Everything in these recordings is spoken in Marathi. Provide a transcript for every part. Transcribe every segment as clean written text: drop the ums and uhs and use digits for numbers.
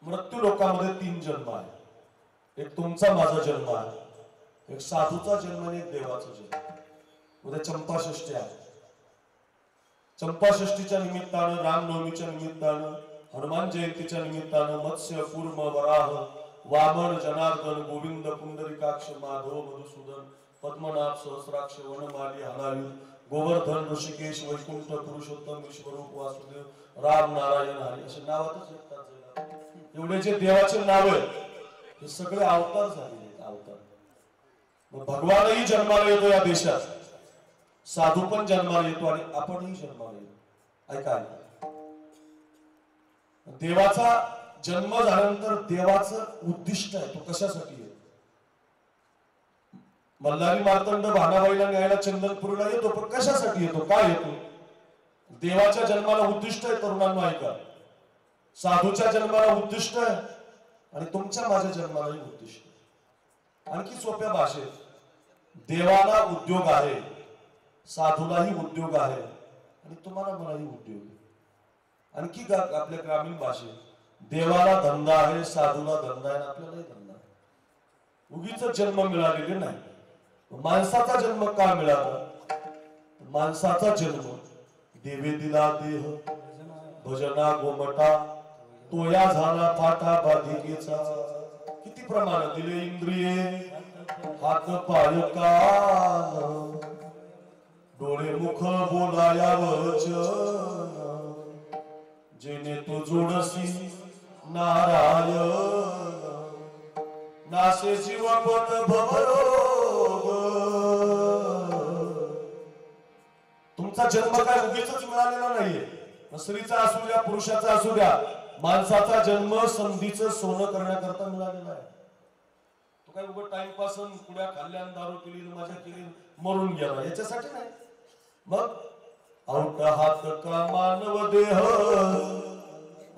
मृत्यू लोकांमध्ये 3 जन्म आहे. एक तुमचा माझा जन्म आहे, एक साधूचा जन्म आणि एक देवाचा जन्म. उद्या चंपाषष्ठी आहे. चंपाषष्ठीच्या निमित्तानं, रामनवमीच्या निमित्तानं, हनुमान जयंतीच्या निमित्तानं मत्स्य कूर्म वराह वामन जनार्दन गोविंद पुंडरीकाक्ष माधव मधुसूदन पद्मनाभ सहस्राक्ष वनमाली हलायुध गोवर्धन ऋषिकेश वैकुंठ पुरुषोत्तम विश्वरूप वासुदेव राम नारायण हरी असे नावातच येतात. एवढे जे देवाचे नाव आहेत हे सगळे अवतार झालेले अवतार. मग भगवानही जन्माला येतो या देशात, साधू पण जन्माला येतो आणि आपणही जन्माला येतो. ऐका, देवाचा जन्म झाल्यानंतर देवाचं उद्दिष्ट आहे, तो कशासाठी आहे? मल्हारी मार्तंड भानाबाईला न्यायला चंदनपूरला येतो, पण कशासाठी येतो, काय येतो? देवाच्या जन्माला उद्दिष्ट आहे. तरुणांना ऐका, साधूच्या जन्माला उद्दिष्ट आहे आणि तुमच्या माझ्या जन्मालाही उद्दिष्ट आहे. आणखी सोप्या भाषेत, देवाला उद्योग आहे, साधूलाही उद्योग आहे आणि तुम्हाला मलाही उद्योग आहे. आणखी आपल्या ग्रामीण भाषेत, देवाला धंदा आहे, साधूला धंदा आहे, आपल्यालाही धंदा आहे. उगीच जन्म मिळालेले नाही. माणसाचा जन्म का मिळाला? माणसाचा जन्म देवे दिला देह भजना गोमटा तोया झाला फाटा बाधिकेचा. किती प्रमाण दिले इंद्रिये, हात पाय कान डोळे मुख बोलाया वचन, जेने तू जोडसी नारायण नासे जीवपद भवरोग. तुमचा जन्म काय उगीच मिळालेला नाहीये. स्त्रीचा असू द्या, पुरुषाचा असू द्या, माणसाचा जन्म संधीचं सोनं करण्याकरता मिळालेला आहे. तो काय उभं टाइमपास पुढ्या खाल्ल्या दारू केली मजा केली मरून गेला याच्यासाठी नाही. मग औट हात का मानव देह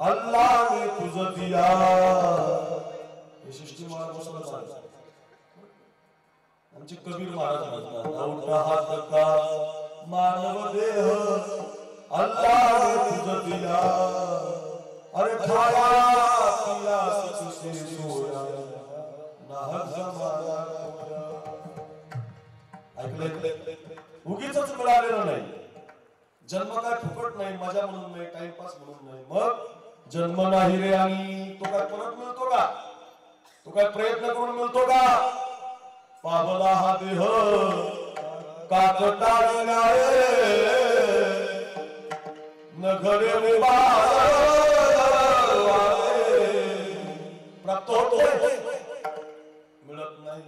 अल्लाहने तुझ दिया. हे सृष्टी महाराज सांगतात. आमचे कबीर महाराज म्हणतात, औट हात का मानव देह अल्लाहने तुझ दिया. अरे खाया पिया सुसे सोया नाहक जमाना. ऐकलंय? उगीच मिळालेलं नाही. जन्म काय फुकट नाही, मजा म्हणून नाही, टाइमपास म्हणून नाही. मग जन्म नाही रे आणि तो काय परत मिळतो का? तो काय प्रयत्न करून मिळतो का? पावला हा देह काकटाळी न घडे प्राप्त होतोय, मिळत नाही.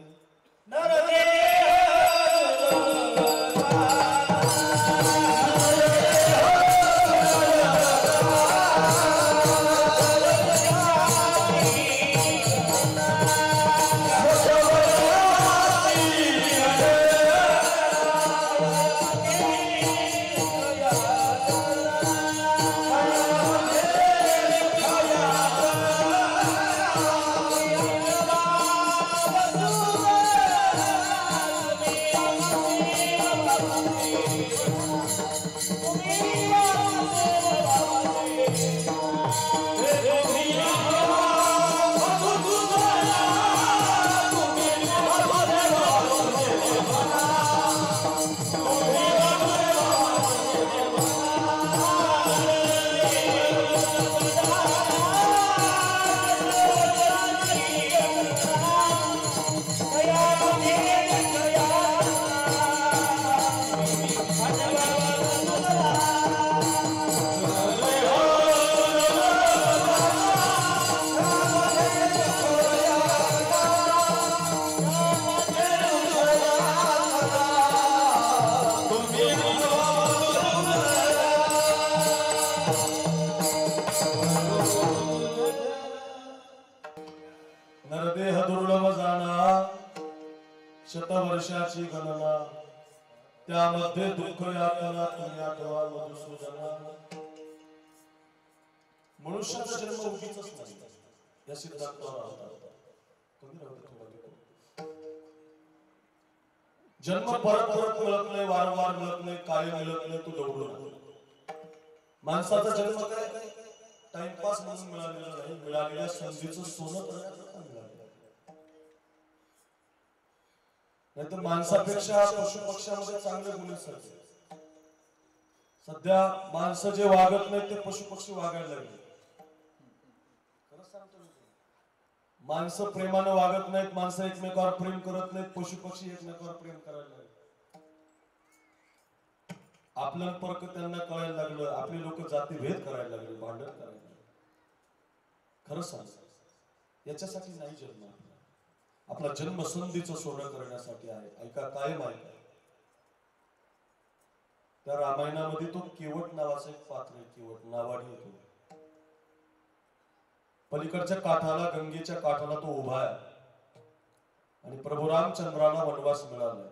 नरदेह दुर्लभ जाणा शतवर्षाची गणना त्यामध्ये दुःख यातना तुम्ही आठवा मधुसूदना. मनुष्याचा जन्म उगीच नाही या सिद्धांतावर होता. जन्म परत परत मिळत नाही, वारंवार मिळत नाही, कायम मिळत नाही. तू दौडू माणसाचा जन्म काय टाइमपास म्हणून मिळालेला नाही, मिळालेल्या संधीचं सोनं नाही तर माणसापेक्षा पशु पक्ष्यामध्ये चांगले गुण असतात. सध्या माणसं जे वागत नाहीत ते पशु पक्षी वागायला लागले. माणसं प्रेमानं वागत नाहीत, माणसं एकमेकावर प्रेम करत नाहीत, पशु पक्षी एकमेकावर प्रेम करायला लागले. आपलं परक त्यांना कळायला लागलं, आपले लोक जातीभेद करायला लागले, भांडण करायला लागले. खरं सांग, याच्यासाठी नाही जन्म. आपला जन्म संधीचं सोनं करण्यासाठी आहे. ऐका, कायम ऐका. त्या रामायणामध्ये तो केवट नावाचा एक पात्र आहे. केवट नावाडी येतो. पलीकडच्या काठाला, गंगेच्या काठाला तो उभा आहे आणि प्रभू रामचंद्राला वनवास मिळाला.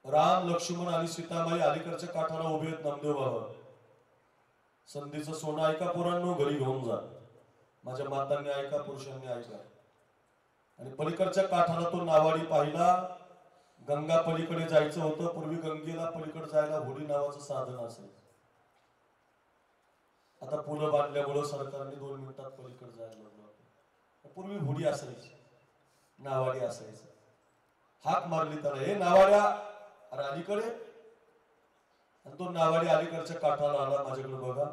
राम, लक्ष्मण आणि सीतामाई अलीकडच्या काठाला उभे आहेत. नामदेव बाबा, संधीचं सोनं ऐका पोरांनो, घरी घेऊन जा. माझ्या मातांनी ऐका, पुरुषांनी ऐका. आणि पलीकडच्या काठाला तो नावाडी पाहिला. गंगा पलीकडे जायचं होतं. पूर्वी गंगेला पलीकडे जायला होडी नावाचं साधन असेल. आता पुलं बांधल्यामुळं सरकारने 2 मिनिटात पलीकडे जायला लागलं. पूर्वी होडी असायची, नावाडी असायचं. हाक मारली त्याला, हे नावाड्या, अरे अलीकडे. आणि तो नावाडी अलीकडच्या काठाला आला, माझ्याकडे बघा.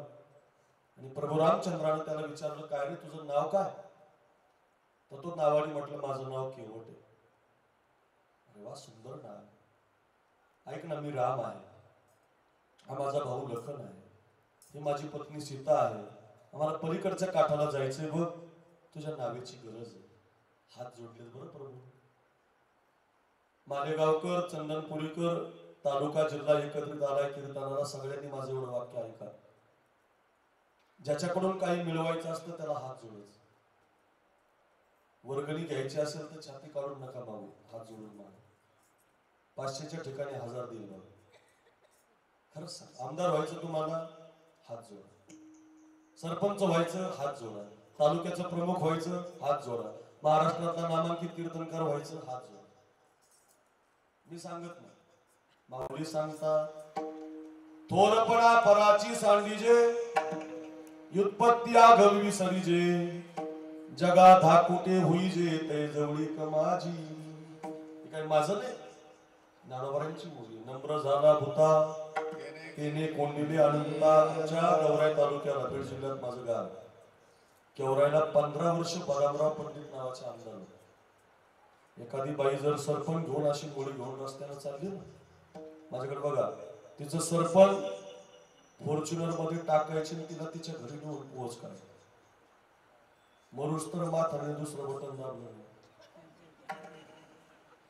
आणि प्रभू रामचंद्राने त्याला विचारलं, काय रे तुझं नाव काय? तर तो नावाडी म्हटलं, माझं नाव केवट आहे. अरे वा, सुंदर नाव. ऐक ना, मी राम आहे, हा माझा भाऊ लखन आहे, ही माझी पत्नी सीता आहे. आम्हाला पलीकडच्या काठाला जायचंय बघ, तुझ्या नावेची गरज आहे. हात जोडले बरं प्रभू. मालेगावकर, चंदनपुरीकर, तालुका जिल्हा एकत्रित आलाय कीर्तनाला. सगळ्यांनी माझं एवढं वाक्य ऐका. ज्याच्याकडून काही मिळवायचं असतं त्याला हात जोडायचं. वर्गणी घ्यायची असेल तर छाती काढून नका मागू, हात जोडून मागू. 500च्या ठिकाणी 1000 देईल बघ. खरंच सांग, आमदार व्हायचं तुम्हाला, हात जोडा. सरपंच व्हायचं, हात जोडा. तालुक्याचं प्रमुख व्हायचं, हात जोडा. महाराष्ट्रातला नामांकित कीर्तनकार व्हायचं, हात जोडा. मी सांगत नाही, माऊली सांगता. थोरपणा पराची सांडीजे, व्युत्पत्ती आघवी सरीजे. जगा धाकुटे हुईजे ते जवळीक माझी. हे काय माझं नाही, ज्ञानोबांची मुली. नम्र झाला भूता तेने कोंडिले अनंताच्या. गौराई तालुक्याला, बीड जिल्ह्यात माझं गाव. गेवराईला 15 वर्ष बदामराव पंडित नावाचे आमदार होते. एखादी बाई जर सरपण घेऊन अशी मुली घेऊन रस्त्यानं चालली ना, माझ्याकडे बघा, तिचं सरपण फॉर्च्युनर मध्ये टाकायची आणि तिला तिच्या घरी नेऊन पोहोच करायची. मरुस तर माथाने दुसरं बटन दाबलं.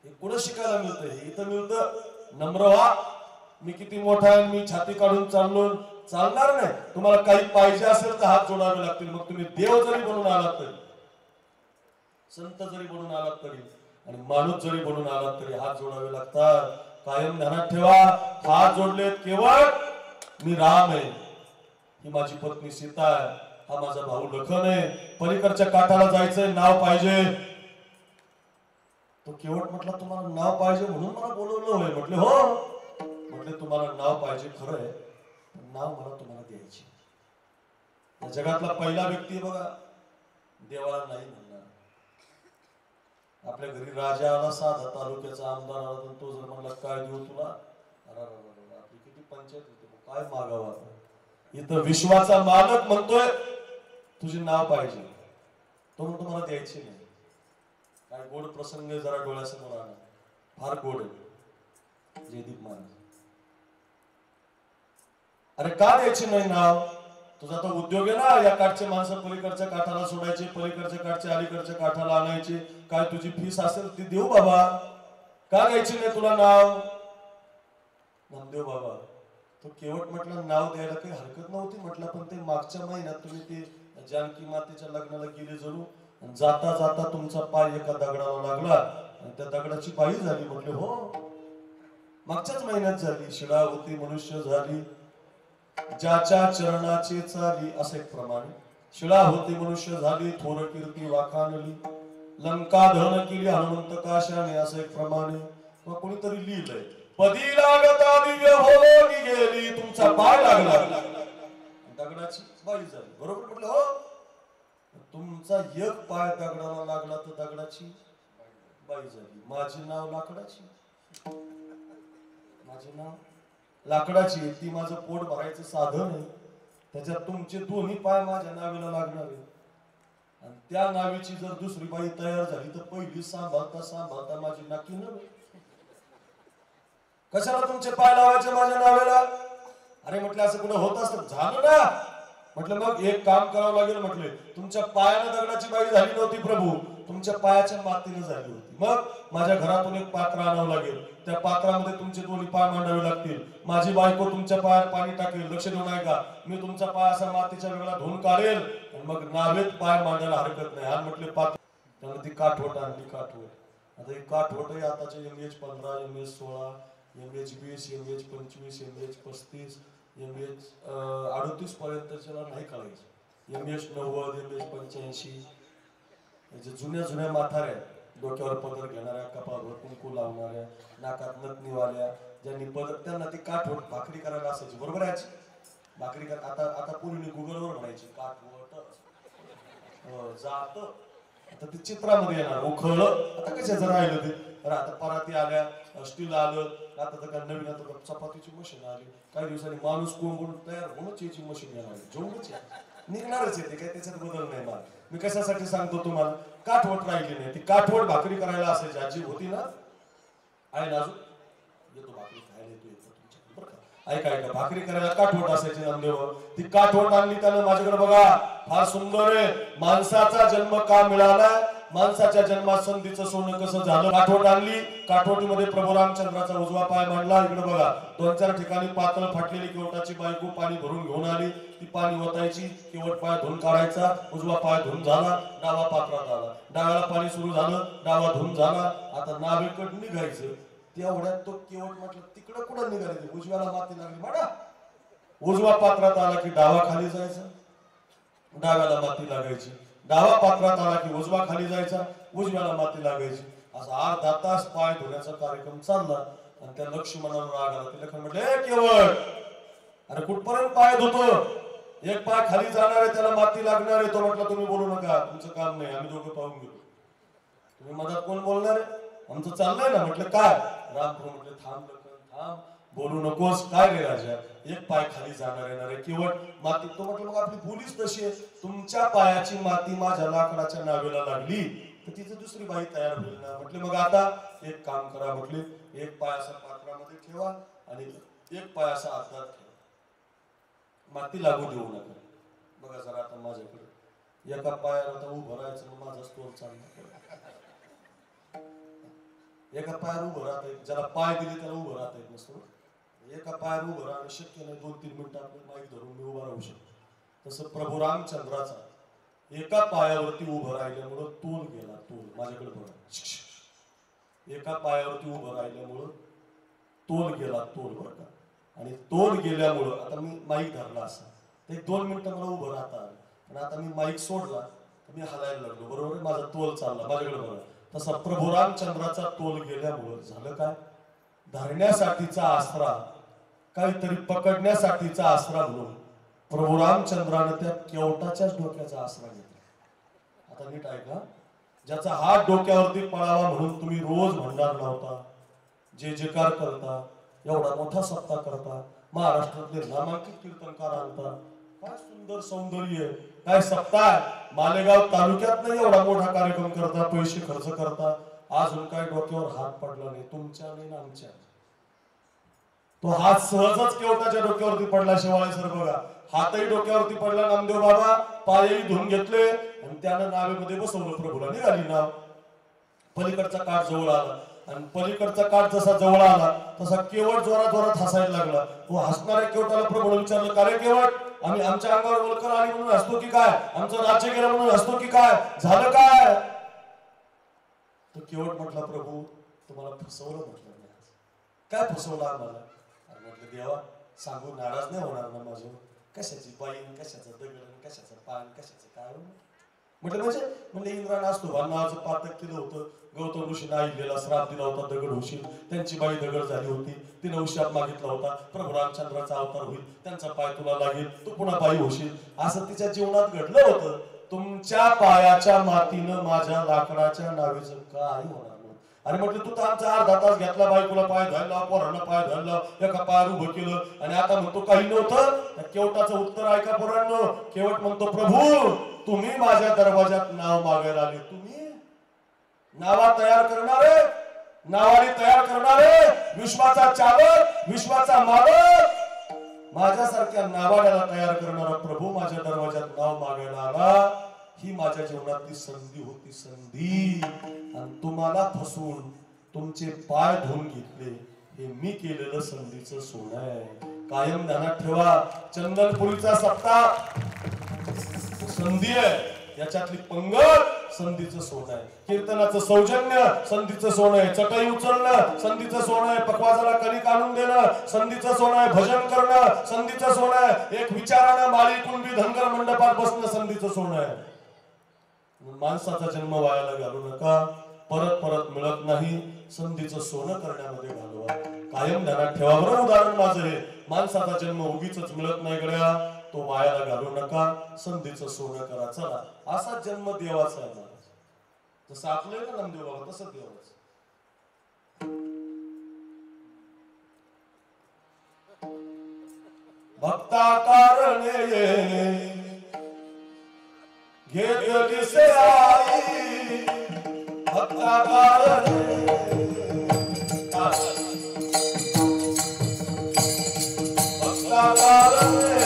हे कुठं शिकायला मिळतं? हे इथं मिळतं. नम्र व्हा, मी किती मोठा आहे, मी छाती काढून चाललो, चालणार नाही. तुम्हाला काही पाहिजे असेल तर हात जोडावे लागतील. मग तुम्ही देव जरी बनून आलात तरी, संत जरी बनून आलात तरी, आणि माणूस जरी बनून आलात तरी हात जोडावे लागतात. कायम ध्यानात ठेवा, हात जोडलेत केवळ मी राम आहे, ही माझी पत्नी सीता आहे, हा माझा भाऊ लखन आहे. पलीकडच्या काठाला जायचंय, नाव पाहिजे. तो केवट म्हटला, तुम्हाला नाव पाहिजे म्हणून मला बोलवलं होय? म्हटले हो. म्हटले तुम्हाला नाव पाहिजे खरं आहे, पण नाव मला तुम्हाला द्यायचे. या जगातला पहिला व्यक्ती बघा, देवाला नाही म्हणणार. आपल्या घरी राजा आला, साधा तालुक्याचा आमदार आला, तर तो जर म्हणला काय देऊ तुला, आपली किती पंचायत होते, काय मागावं आता. इथं विश्वाचा मालक म्हणतोय तुझे नाव पाहिजे, तो म्हणतो मला द्यायचे नाही. काय गोड प्रसंग जरा डोळ्यासमोर आला, फार गोड आहे. जयदीप महाराज, अरे का द्यायचे नाही नाव? तुझा तो उद्योग आहे ना, या काठचे माणसं पलीकडच्या काठाला सोडायचे, पलीकडच्या काठचे अलीकडच्या काठाला आणायचे. काय तुझी फीस असेल ती देऊ बाबा, का द्यायची नाही तुला नाव? नामदेव बाबा, तो केवट म्हटला नाव द्यायला काही हरकत नव्हती. म्हटलं पण ते मागच्या महिन्यात तुम्ही ते जानकी मातेच्या लग्नाला गेले जणू, जाता जाता तुमचा पाय एका दगडाला लागला त्या दगडाची बाई झाली. म्हटले हो, मागच्याच महिन्यात झाली. शिळा होती मनुष्य झाली, ज्याच्या चरणाची चाली. असे प्रमाणे शिळा होती मनुष्य झाली, थोर कीर्ती वाखाणली, लंका धन केली हनुमंत काशाने. असे प्रमाणे कोणीतरी लिहिलंय, पदी लागता दिव्य हो गेली, तुमचा पाय लागला दगडाची बाई झाली. बरोबर म्हटलं हो, तुमचा एक पाय दगडाला लागला तर दगडाची बाई झाली. माझे नाव लाकडाची, माझे नाव लाकडाची. ती माझं पोट भरायचं साधन आहे. त्याच्यात तुमचे दोन्ही पाय माझ्या नावीला लागणार आहे. आणि त्या नावीची जर दुसरी बाई तयार झाली तर पहिली सांभाळता सांभाळता माझी नाकी नव्हे. कशाला तुमचे पाय लावायचे माझ्या नावेला? अरे म्हटलं असं कुठं होत असत झालं ना. म्हटलं मग एक काम करावं लागेल. म्हटले तुमच्या पायानं दगडाची बाई झाली नव्हती प्रभू, तुमच्या पायाच्या मातीनं झाली होती. मग माझ्या घरातून एक पात्र आणावं लागेल, त्या पात्रामध्ये तुमचे दोन्ही पाय मांडावे लागतील. माझी बायको तुमच्या पायात पाणी टाकेल, लक्ष देऊ नये का? मी तुमचा पाय असा मातीच्या वेळेला धुवून काढेल आणि मग नावेत पाय मांडायला हरकत नाही. आणि म्हटले पात्र, त्याला ती काठवट आणली. काठवट आता ही काठवट आहे आताचे MH 15, MH 16, MH 20, MH 25, MH 35, MH 38 पर्यंतच्याला नाही कळायचं. MH 90, MH 85 जुन्या जुन्या म्हाताऱ्या, डोक्यावर पदर घेणाऱ्या, कपाळावर कुंकू लावणाऱ्या, नाकात नथनीवाल्या, ज्यांनी पदर, त्यांना ती काठवट भाकरी करायला असायची. बरोबर आहे भाकरी कर. आता पूर्वी गुगलवर म्हणायची काठवट जात. आता ते चित्रामध्ये येणार उखळ. आता कशाचं राहिलं ते? अरे आता पराती आल्या, स्टील आलं, आता तर काय नवीन आता चपातीची मशीन आली. काही दिवसांनी माणूस कोण तयार होणंच याची मशीन येणार, जेवणच निघणारच येते, काय त्याच्यात बदल नाही. मला मी कशासाठी सांगतो तुम्हाला, काठवट राहिली नाही. ती काठवट भाकरी करायला असायची. आजी होती ना, आहे ना अजून, येतो भाकरी खायला येतो ऐका ऐका, भाकरी करायला काठवट असायची नामदेव. ती काठवट आणली त्यानं माझ्याकडे बघा, फार सुंदर आहे. माणसाचा जन्म का मिळाला, माणसाच्या जन्मात संधीचं सोनं कसं झालं. काठवट आणली, काठवटीमध्ये प्रभू रामचंद्राचा उजवा पाय मांडला. इकडे बघा 2-4 ठिकाणी पातळ फाटलेली केवटाची बायको पाणी भरून घेऊन आली. ती पाणी ओतायची, केवट पाय धुवून काढायचा, उजवा पाय धुवून झाला, डावा पात्रात आला. डाव्याला पाणी सुरू झालं, डावा धुवून झाला. आता नावेकडे निघायचं. तेवढ्यात तो केवट म्हटलं तिकडं कुठं निघाले, उजव्याला माती लागली म्हणा. उजवा पात्रात आला की डावा खाली जायचा, डाव्याला माती लागायची. डावा पात्रात आला की उजवा खाली जायचा, उजव्याला माती लागायची. असा अर्धा तास पाय धुण्याचा कार्यक्रम चालला. आणि त्या लक्ष्मणाला राग आला. ते लक्ष्मण म्हटले केवट, अरे कुठपर्यंत पाय धुतो, एक पाय खाली जाणार आहे, त्याला माती लागणार आहे. तो म्हटलं तुम्ही बोलू नका, तुमचं काम नाही, आम्ही दोघं पाहून घेऊ. तुम्ही मधात कोण बोलणार आहे, आमचं चाललंय ना. म्हटलं काय? राम म्हटलं थांब थांब, बोलू नकोस. काय रे राजा, एक पाय खाली जाणार येणार आहे, केवट माती. तो म्हटलं मग आपली बोलीच तशी आहे, तुमच्या पायाची माती माझ्या लाकडाच्या नावेला लागली तर तिचं दुसरी बाई तयार होईल ना. म्हटले मग आता एक काम करा. म्हटले एक पाय असा पात्रामध्ये ठेवा आणि एक पाय असा हातात ठेवा, माती लागू देऊ नका. बघा जरा आता माझ्याकडे एका पायाला आता उभं राहायचं, मग माझा स्टोर चालला. एका पायावर उभं राहता येत, ज्याला पाय दिले त्याला उभं राहता येत नसतं. एका पायावर उभं राहणं शक्य नाही. 2-3 मिनिटं आपलं माईक धरून मी उभा राहू शकतो. तसं प्रभू रामचंद्राचा एका पायावरती उभं राहिल्यामुळं तोल गेला. तोल माझ्याकडे बघा, एका पायावरती उभं राहिल्यामुळं तोल गेला. तोल बरं का. आणि तोल गेल्यामुळं आता मी माईक धरला असा तर 2 मिनिटं मला उभं राहता आलं. पण आता मी माईक सोडला तर मी हलायला लागलो. बरोबर, माझा तोल चालला. माझ्याकडे बघा, तसा प्रभू रामचंद्राचा तोल गेल्यामुळं झालं काय, धरण्यासाठीचा आसरा, काहीतरी पकडण्यासाठीचा आसरा म्हणून प्रभू रामचंद्रानं त्या केवटाच्याच डोक्याचा आसरा घेतला. आता नीट ऐका, ज्याचा हात डोक्यावरती पडावा म्हणून तुम्ही रोज भंडार लावता, जे जेकार करता, एवढा मोठा सप्ताह करता, महाराष्ट्रातले नामांकित कीर्तनकार आणता, काय सुंदर सौंदर्य, काय सप्ताह. मालेगाव तालुक्यात नाही एवढा मोठा कार्यक्रम करता, पैसे खर्च करता, अजून काय डोक्यावर हात पडला नाही तुमच्या नाही आमच्या. तो हात सहजच केवटाच्या डोक्यावरती पडला. शिवाळे सर बघा, हातही डोक्यावरती पडला नामदेव बाबा, पायही धुवून घेतले आणि त्यानं नावेमध्ये बसवलं. प्रभूला निघाली नाव. पलीकडचा काठ जवळ आला आणि पलीकडचा काठ जसा जवळ आला तसा केवट जोरात जोरात हसायला लागला. तो हसणाऱ्या केवटाला प्रभूला विचारलं, का रे केवट, आम्ही आमच्या अंगावर वलकर आली म्हणून हसतो की काय, आमचं राज्य गेलं म्हणून हसतो की काय, झालं काय? तो केवट म्हटला, प्रभू तुम्हाला फसवलं म्हटलं मी आज. काय फसवलं आम्हाला? म्हटलं देवा सांगू नाराज नाही होणार ना माझ्यावर? कशाची बाई, कशाचं दगड, कशाचं पान, कशाचं काय म्हटलं. म्हणजे इंद्राने असतो नावाचं पातक केलं होतं. गौतम ऋषीने आईलेला श्राप दिला होता, दगड होशील. त्यांची बाई दगड झाली होती. तिने उशाप मागितला होता, प्रभू रामचंद्राचा अवतार होईल, त्यांचा पाय तुला लागेल, तू पुन्हा बाई होशील. असं तिच्या जीवनात घडलं होतं. तुमच्या पायाच्या मातीनं माझ्या लाकडाच्या नावेचं काय होणार? अरे म्हटलं तू तर आमचा अर्धा तास घेतला, बायकोला पाय धरला, पोरांना पाय धरला, एका पायावर उभं केलं, आणि आता म्हणतो काही नव्हतं. केवटाचं उत्तर ऐका पोरांनो. केवट म्हणतो, प्रभू तुम्ही माझ्या दरवाजात नाव मागायला आले. तुम्ही नावा तयार करणारे, नावाने तयार करणारे, विश्वाचा चालक, विश्वाचा मालक, माझ्यासारख्या नावाड्याला तयार करणारा प्रभू माझ्या दरवाजात नाव मागायला आला. ही माझ्या जीवनातली संधी होती, संधी. आणि तुम्हाला फसवून तुमचे पाय धुवून घेतले, हे मी केलेलं संधीचं सोनं आहे. कायम ध्यानात ठेवा, चंदनपुरीचा सप्ताह संधी आहे, याच्यातली पंगत संधीचं सोनं आहे. कीर्तनाचं सौजन्य संधीचं सोनं आहे. चटई उचलणं संधीचं सोनं आहे. पकवाजाला कलिक आणून देणं संधीचं सोनं आहे. भजन करणं संधीचं सोनं आहे. एक विचारानं माळी कुंभी धनगर मंडपात बसणं संधीचं सोनं आहे. माणसाचा जन्म वायाला घालू नका, परत परत मिळत नाही. संधीचं सोनं करण्यामध्ये घालवा. कायम ध्यानात ठेवा. बरं उदाहरण माझं हे, माणसाचा जन्म उगीच मिळत नाही गड्या, तो वायाला घालू नका, संधीचं सोनं करा. चला, असा जन्म देवाचा आहे महाराज. जसं आपलं आहे ना नामदेव बाबा, तसं देवाचं. भक्ता कारणे घेतली से आई, भक्ता कारणे भक्ता कारणे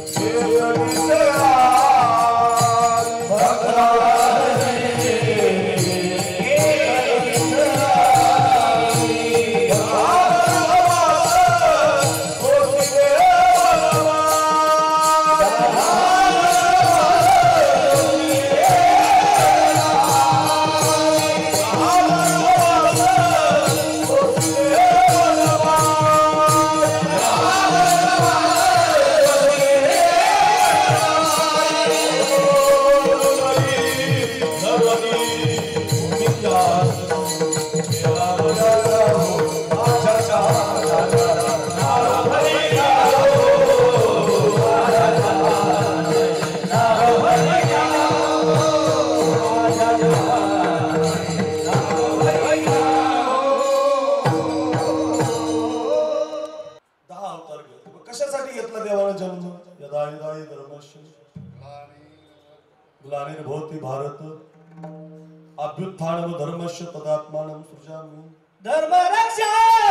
घेतली से आई, भक्ता ग्लानिर्भवति भारत अभ्युत्थानं धर्मस्य तदात्मानं सृजामि. धर्म रक्षावया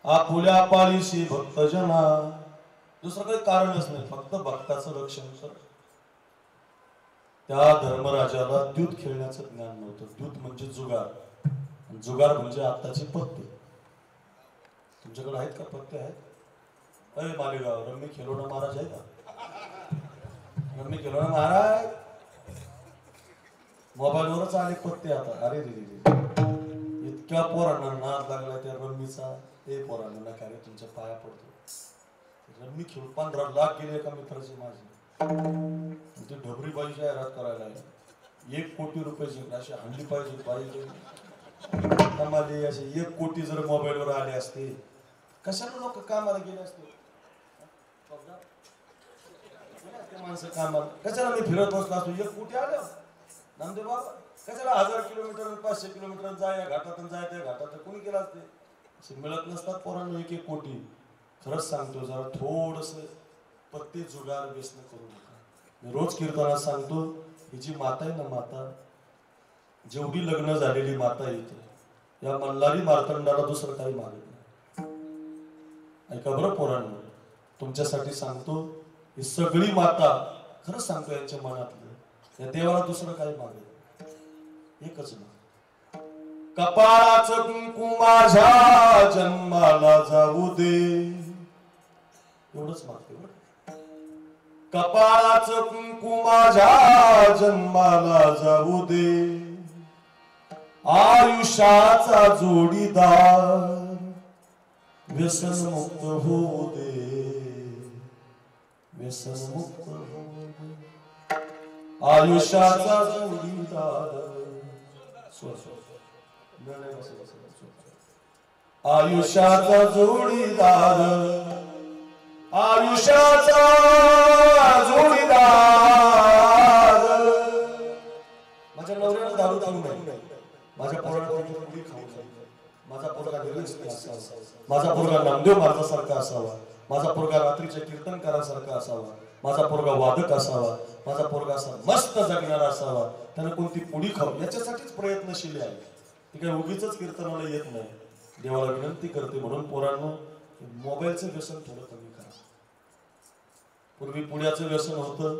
आपुल्या पाळीशी भक्त जना. दुसरं काही कारणच नाही, फक्त भक्ताचं रक्षण कर. त्या धर्मराजाला द्यूत खेळण्याचं ज्ञान नव्हतं. द्यूत म्हणजे जुगार, जुगार म्हणजे आत्ताचे पत्ते. तुमच्याकडे आहेत का पत्ते? आहेत? अरे मालेगाव रम्मी खेलोना महाराज आहे का? रम्मी खेलोना महाराज मोबाईलवरच आले पत्ते आता. अरे रे रे, इतक्या पोरांना नाद लागला त्या रम्मीचा. ते पोरांना नका रे, तुमच्या पाया पडतो. रम्मी खेळून 15 लाख गेले एका मित्राचे माझे. ती ढबरी बाई जाहिरात करायला 1 कोटी रुपये जिंकला. अशी हंडी पाहिजे पाहिजे कमाले. असे 1 कोटी जर मोबाईलवर आले असते, कशाला लोक कामाला गेले असते? माणसं कामाला कशाला मी फिरत बसलो असतो? 1 कोटी आलं नामदेव बाबा, कशाला 1000 किलोमीटर 500 किलोमीटर जाय घाटातून जाय त्या घाटात कोणी केलं असते? असे मिळत नसतात पोरांना 1-1 कोटी. खरंच सांगतो, जरा थोडस पत्ते जुगार व्यसन करू नका. मी रोज कीर्तनात सांगतो, ही जी माता आहे ना, माता जेवढी लग्न झालेली माता येते, या मल्हारी मार्तंडाला दुसरं काही मागत नाही. ऐका बरं पोरांनो, तुमच्यासाठी सांगतो, ही सगळी माता, खरंच सांगतो यांच्या मनातलं, या देवाला दुसरं काही मागत नाही, एकच ना. कपाळाचं कुंकू माझ्या जन्माला जाऊ दे, एवढंच मागते बरं. कपाळाचं कुंकू माझ्या जन्माला जाऊ दे, आयुष्याचा जोडीदार व्यसनमुक्त होऊ दे, व्यसनमुक्त होऊ दे, आयुष्याचा जोडीदार. आयुष्याचा जोडीदार, आयुष्याचा जोडीदार. माझ्या नवऱ्याला दारू चालू नाही, माझ्या पोराला पुडी खाऊ नये, माझा पोरगा निर्व्यसनी असावा, माझा पोरगा नामदेव महाराजासारखा असावा, माझा पोरगा रात्रीच्या कीर्तनकारासारखा असावा, माझा पोरगा वादक असावा, माझा पोरगा असा मस्त जगणारा असावा, त्याने कोणती पुडी खाऊ, याच्यासाठीच प्रयत्नशील आहे. ती काही उगीच कीर्तनाला येत नाही. देवाला विनंती करते म्हणून पोरांनो, मोबाईलचं व्यसन थोडं कमी करा. पूर्वी पुण्याचं व्यसन होतं,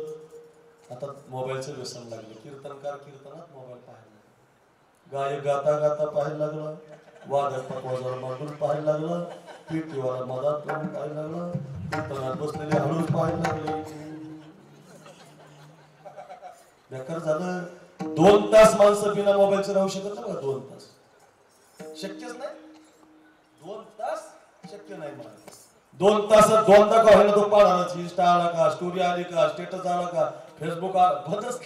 आता मोबाईलचं व्यसन लागलं. कीर्तनकार कीर्तनात मोबाईल पाहायला लागला, गायक गाता गाता पाहायला लागला, वादक पकवाजावर मांडून पाहायला लागला, पिठीवाला मधात लावून पाहायला लागला, कीर्तनात बसलेले हळूच पाहायला लागले. बेकार झालं. 2 तास माणसं बिना मोबाईलचं राहू शकत नाही बघा. 2 तास शक्यच नाही. 2 तास शक्य नाही मला. 2 तासात 2दा का व्हायला तो पाहणारच. इंस्टा आला का, स्टोरी आली का, स्टेटस आला का, फेसबुक बंदच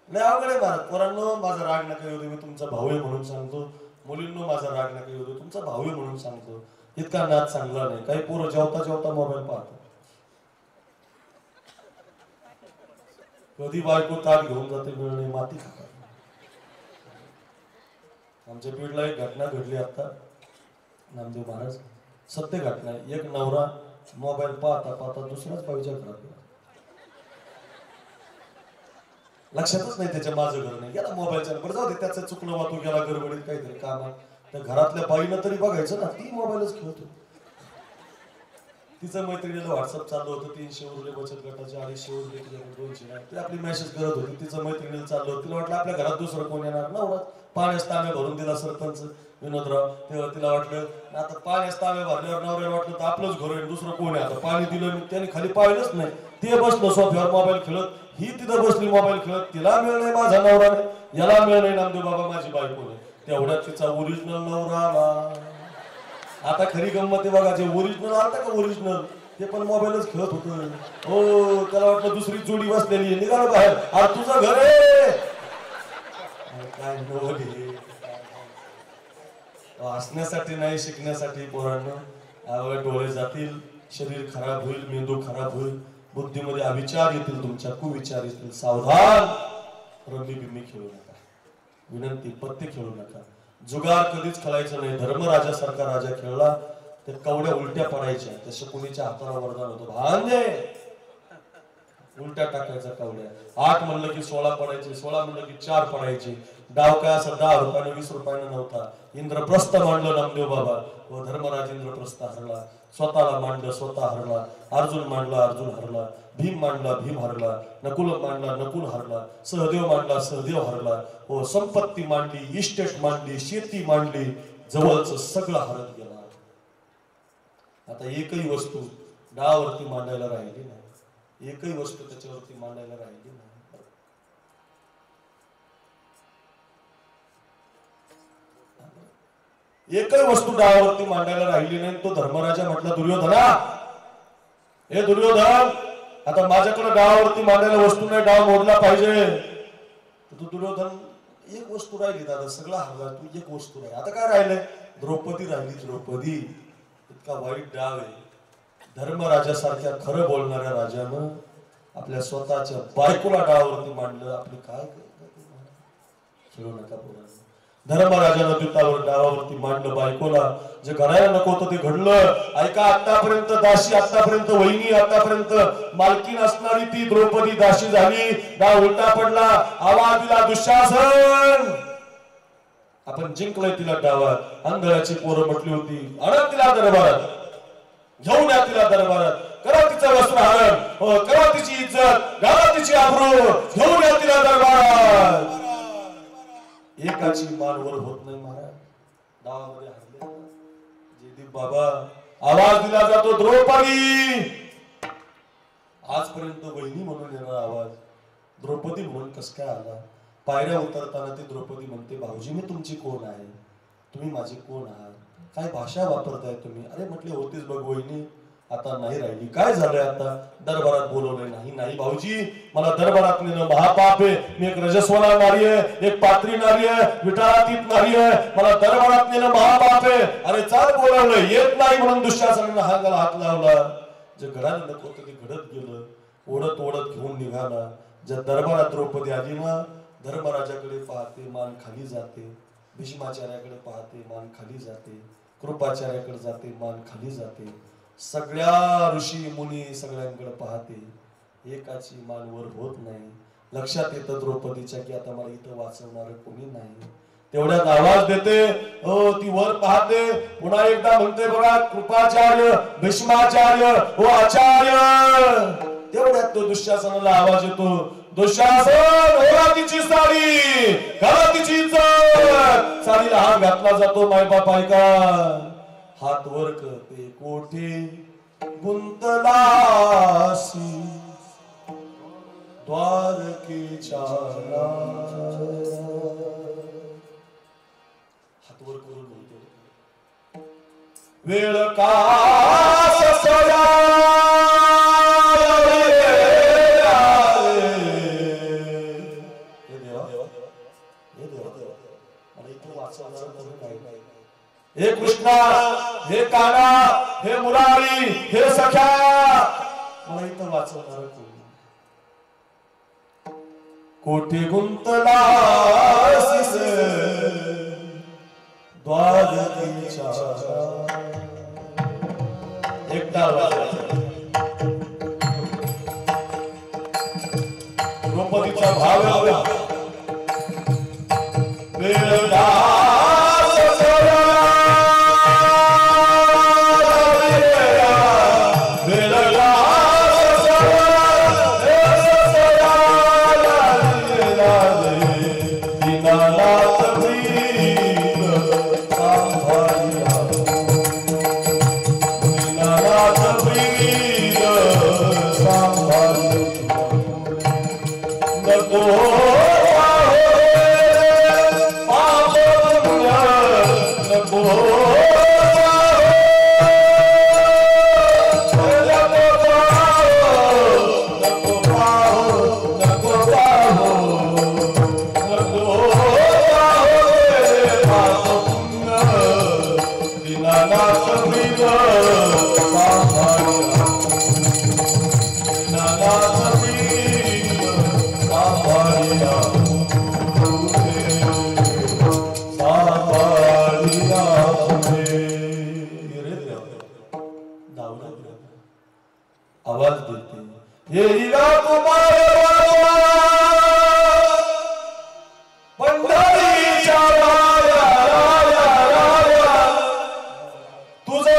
नाही. अवघड आहे महाराज. पोरांनो, माझा राग नका येऊ दे, मी तुमचा भाऊ आहे म्हणून सांगतो. मुलींनो, माझा राग नका येऊ दे, तुमचा भाऊ आहे म्हणून सांगतो. इतका नाद चांगला नाही. काही पोरं जेवता जेवता मोबाईल पाहतात. कधी बायको ताट घेऊन जाते मिळणे माती खातात. आमच्या बीडला एक घटना घडली आता, नामदेव महाराज, सत्य घटना. एक नवरा मोबाईल पाहता पाहता दुसऱ्याच बाईच्या घरात गेला. लक्षातच नाही त्याच्या माझं घर नाही. गेला मोबाईलच्या बरं जाऊ दे, त्याचं चुकलं वा, तो गेला गडबडीत काहीतरी कामात. त्या घरातल्या बाईनं तरी बघायचं ना, ती मोबाईलच खेळतो. तिचं मैत्रिणीला व्हॉट्सअप चाललं होतं, 300 उरले बचत गटाचे, 250 उरले, 200 नाही, ती आपली मेसेज करत होती. तिचं मैत्रिणीला चाललं होतं, तिला वाटलं आपल्या घरात दुसरं कोण येणार. नवरा पाण्यास तांब्या भरून दिला सरपंच विनोदराव. तेव्हा तिला वाटलं आता पाण्यास तांब्या भरल्यावर नवऱ्याला वाटलं तर आपलंच घर आहे, दुसरं कोण आहे. आता पाणी दिलं, त्याने खाली पाहिलंच नाही. ते बसलं सोफ्यावर मोबाईल खेळत, ही तिथं बसली मोबाईल खेळत. तिला मिळ नाही माझा नवरा नाही, याला मिळ नाही नामदेव बाबा माझी बायको नाही. तेवढ्यात तिचा ओरिजिनल नवरा आला. आता खरी गंमत आहे बघा, जे ओरिजिनल आलता का ओरिजिनल, ते पण मोबाईलच खेळत होत. हो, त्याला वाटलं दुसरी जोडी बसलेली, निघालं बाहेर. अरे तुझं घर आहे काय? हसण्यासाठी नाही, शिकण्यासाठी. पोरांनो, डोळे जातील, शरीर खराब होईल, मेंदू खराब होईल, बुद्धीमध्ये अविचार येतील, तुमच्या कुविचार येतील. सावधान. रम्मी बिम्मी खेळू नका, विनंती. पत्ते खेळू नका. जुगार कधीच खेळायचं नाही. धर्मराजासारखा राजा खेळला तर कवड्या उलट्या पडायच्या, त्या शकुनीच्या हाताला वरदान होतं, भांजे उलट्या टाकायचा कवड्या. 8 म्हणलं की 16 पडायचे, 16 म्हणलं की 4 पडायचे. डाव काय असं 10 रुपयानं 20 रुपयानं नव्हता. इंद्रप्रस्थ मांडलं नामदेव बाबा व धर्मराज इंद्रप्रस्थ हरला. स्वतःला मांडलं, स्वतः हरला. अर्जुन मांडला, अर्जुन हरला. भीम मांडला, भीम हरला. नकुल मांडला, नकुल हरला. सहदेव मांडला, सहदेव हरला. हो, संपत्ती मांडली, इस्टेट मांडली, शेती मांडली, जवळच सगळं हरत गेला. आता एकही वस्तू डावावरती मांडायला राहिली नाही. एकही वस्तू त्याच्यावरती मांडायला राहिली नाही. एकही वस्तू डावावरती मांडायला राहिली नाही. तो धर्मराजा म्हटला, दुर्योधना, हे दुर्योधन, आता माझ्याकडे डावावरती मांडायला वस्तू नाही, डाव मोडला पाहिजे. तो दुर्योधन, एक वस्तू राहिली दादा, सगळा हरला, तू एक वस्तू राहिली, आता काय राहिलंय? द्रौपदी राहिली. द्रौपदी, इतका वाईट डाव आहे. धर्मराजासारख्या खरं बोलणाऱ्या राजानं आपल्या स्वतःच्या बायकोला डावावरती मांडलं. आपले काय खेळू नका बोला. धर्मराजानं दुतावर डावावरती मांडलं बायकोला. जे घडायला नको होतं ते घडलं. ऐका, आतापर्यंत दासी, आतापर्यंत वहिनी, आतापर्यंत मालकीन असणारी ती द्रौपदी दासी झाली. डाव उलटा पडला. आवाज दिला दुःशासन, आपण जिंकलोय तिला डावात. आंधळ्याची पोरं म्हटली होती, आणा तिला दरबारात, घेऊन या तिला दरबारात, करा तिचं वस्त्रहरण, करा तिची इज्जत, घाला तिची आबरू, घेऊन या तिला दरबारात. एकाची मानवर होत नाही महाराज. डावामध्ये हरले जयदीप बाबा. आवाज दिला जातो द्रौपदी. आजपर्यंत वहिनी म्हणून येणारा आवाज द्रौपदी म्हणून कस काय आला? पायऱ्या उतरताना ती द्रौपदी म्हणते, भाऊजी मी तुमची कोण आहे? तुम्ही माझे कोण आहात? काय भाषा वापरताय तुम्ही? अरे म्हटले, होतीच बघ वहिनी, आता नाही राहिली. काय झालंय आता? दरबारात बोलवलंय. नाही नाही भाऊजी, मला दरबारात नेणं महापाप आहे. मी एक रजस्वला नारी आहे, एक पात्री नारी आहे, विटाळातीत नारी आहे, मला दरबारात नेणं महापाप आहे. अरे चाल बोलावलंय, येत नाही म्हणून दुःशासनानं हाताला हात लावला. जे घडायला नको होतं ते घडत गेलं. ओढत ओढत घेऊन निघाला. ज्या दरबारात द्रौपदी आली ना, धर्मराजाकडे पाहते, मान खाली जाते. भीष्माचार्याकडे पाहते, मान खाली जाते. कृपाचार्याकडे जाते, मान खाली जाते. सगळ्या ऋषी मुनी सगळ्यांकडे पाहते, एकाची मान वर होत नाही. लक्षात येतं द्रौपदीच्या की आता मला इथं वाचवणार कोणी नाही. तेवढ्यात आवाज देते, ती वर पाहते, पुन्हा एकदा म्हणते, बघा कृपाचार्य, भीष्माचार्य, ओ आचार्य. तेवढ्यात तो दुःशासनाला आवाज येतो, दुःशासन, ओढा तिची साडी, घाला तिची इज्जत. साडीला हात घातला जातो. मायबाप ऐका, हात वर करते, कोठे गुंतलासी द्वारकेच्या. हात वर करून म्हणतो, वेळ का ससया हे कृष्णा, हे काना, हे मुरारी, हे सख्या, मला इथं वाचवणार कोणी? कोठे गुंतला द्वारकेच्या. एकटा द्रौपदीचा भाव आवाज देते, येईला तुम्हाला पंढरीच्या तुझं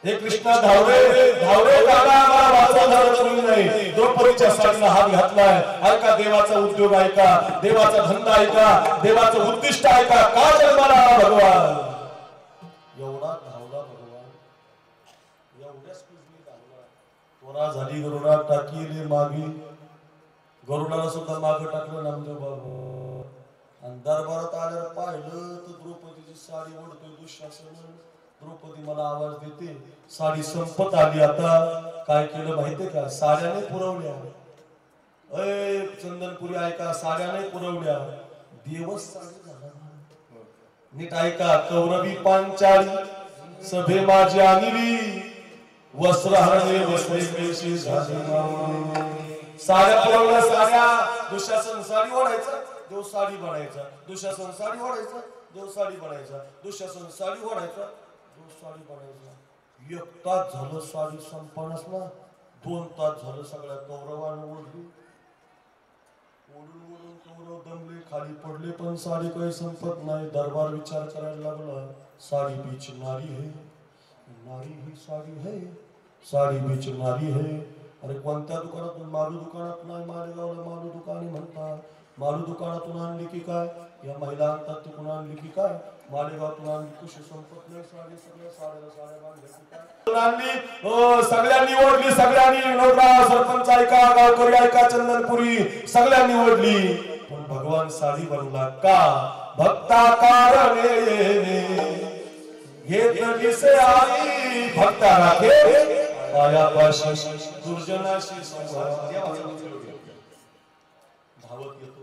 हे कृष्णा धावरे धावरे दादा मला वाचवणार कोणी नाही. द्रौपदीच्या साडीला हात घातलाय. ऐका देवाचा उद्योग, ऐका देवाचा धंदा, ऐका देवाचं उद्दिष्ट, ऐका का जन्माला आला भगवान. एवढा धावला भगवान, एवढ्या स्पीडने धावला. त्वरा झाली गरुडा टाकी रे मागी. गरुडाला सुद्धा मागं टाकलं नामदेव बाबा. आणि दरबारात आल्यावर पाहिलं तर द्रौपदीची साडी ओढतोय दुःशासन. द्रौपदी मला आवाज देते, साडी संपत आली. आता काय केलं माहितीये का, साड्याने पुरवल्या. अय चंदनपुरी ऐका, साड्याने पुरवल्या, देवच साडी झाला. नीट ऐका, कौरवी पांचाळी सभे माझी आणली, वस्त्रहरणे वस्त्रे पेशी झाली. साड्या पुरवल्या, साड्या. दुःशासन साडी ओढायचा, देव साडी बनायचा. दुःशासन साडी ओढायचा, देव साडी बनायचा. दुःशासन साडी ओढायचा, देव साडी बनायचा. 1 तास झालं साडी संपणच ना. 2 तास झालं सगळ्या कौरवानं ओढली. ओढून ओढून कौरव दमले, खाली पडले, पण साडी काही संपत नाही. दरबार विचार करायला लागला, साडी बीच नारी है, नारी ही साडी है, साडी बीच नारी है. अरे कोणत्या दुकानातून? मालू दुकानात नाही, मालेगावला मालू दुकाने म्हणतात. मालू दुकानातून आणली की काय? या महिला आणतात तिकडून आणली की काय? मालेगावातून आणली. कशी संपत नाही साडी. सगळ्या साड्या बांधल्या आणली. सगळ्यांनी ओढली, सगळ्यांनी. विनोदराव सरपंच ऐका, गावकरी ऐका, चंदनपुरी सगळ्यांनी ओढली. पण भगवान साडी बनला का? भक्ता कारणे घेतली से आई, भक्ता राखे पायापाशी, दुर्जनाशी संवाद. धावत येतो,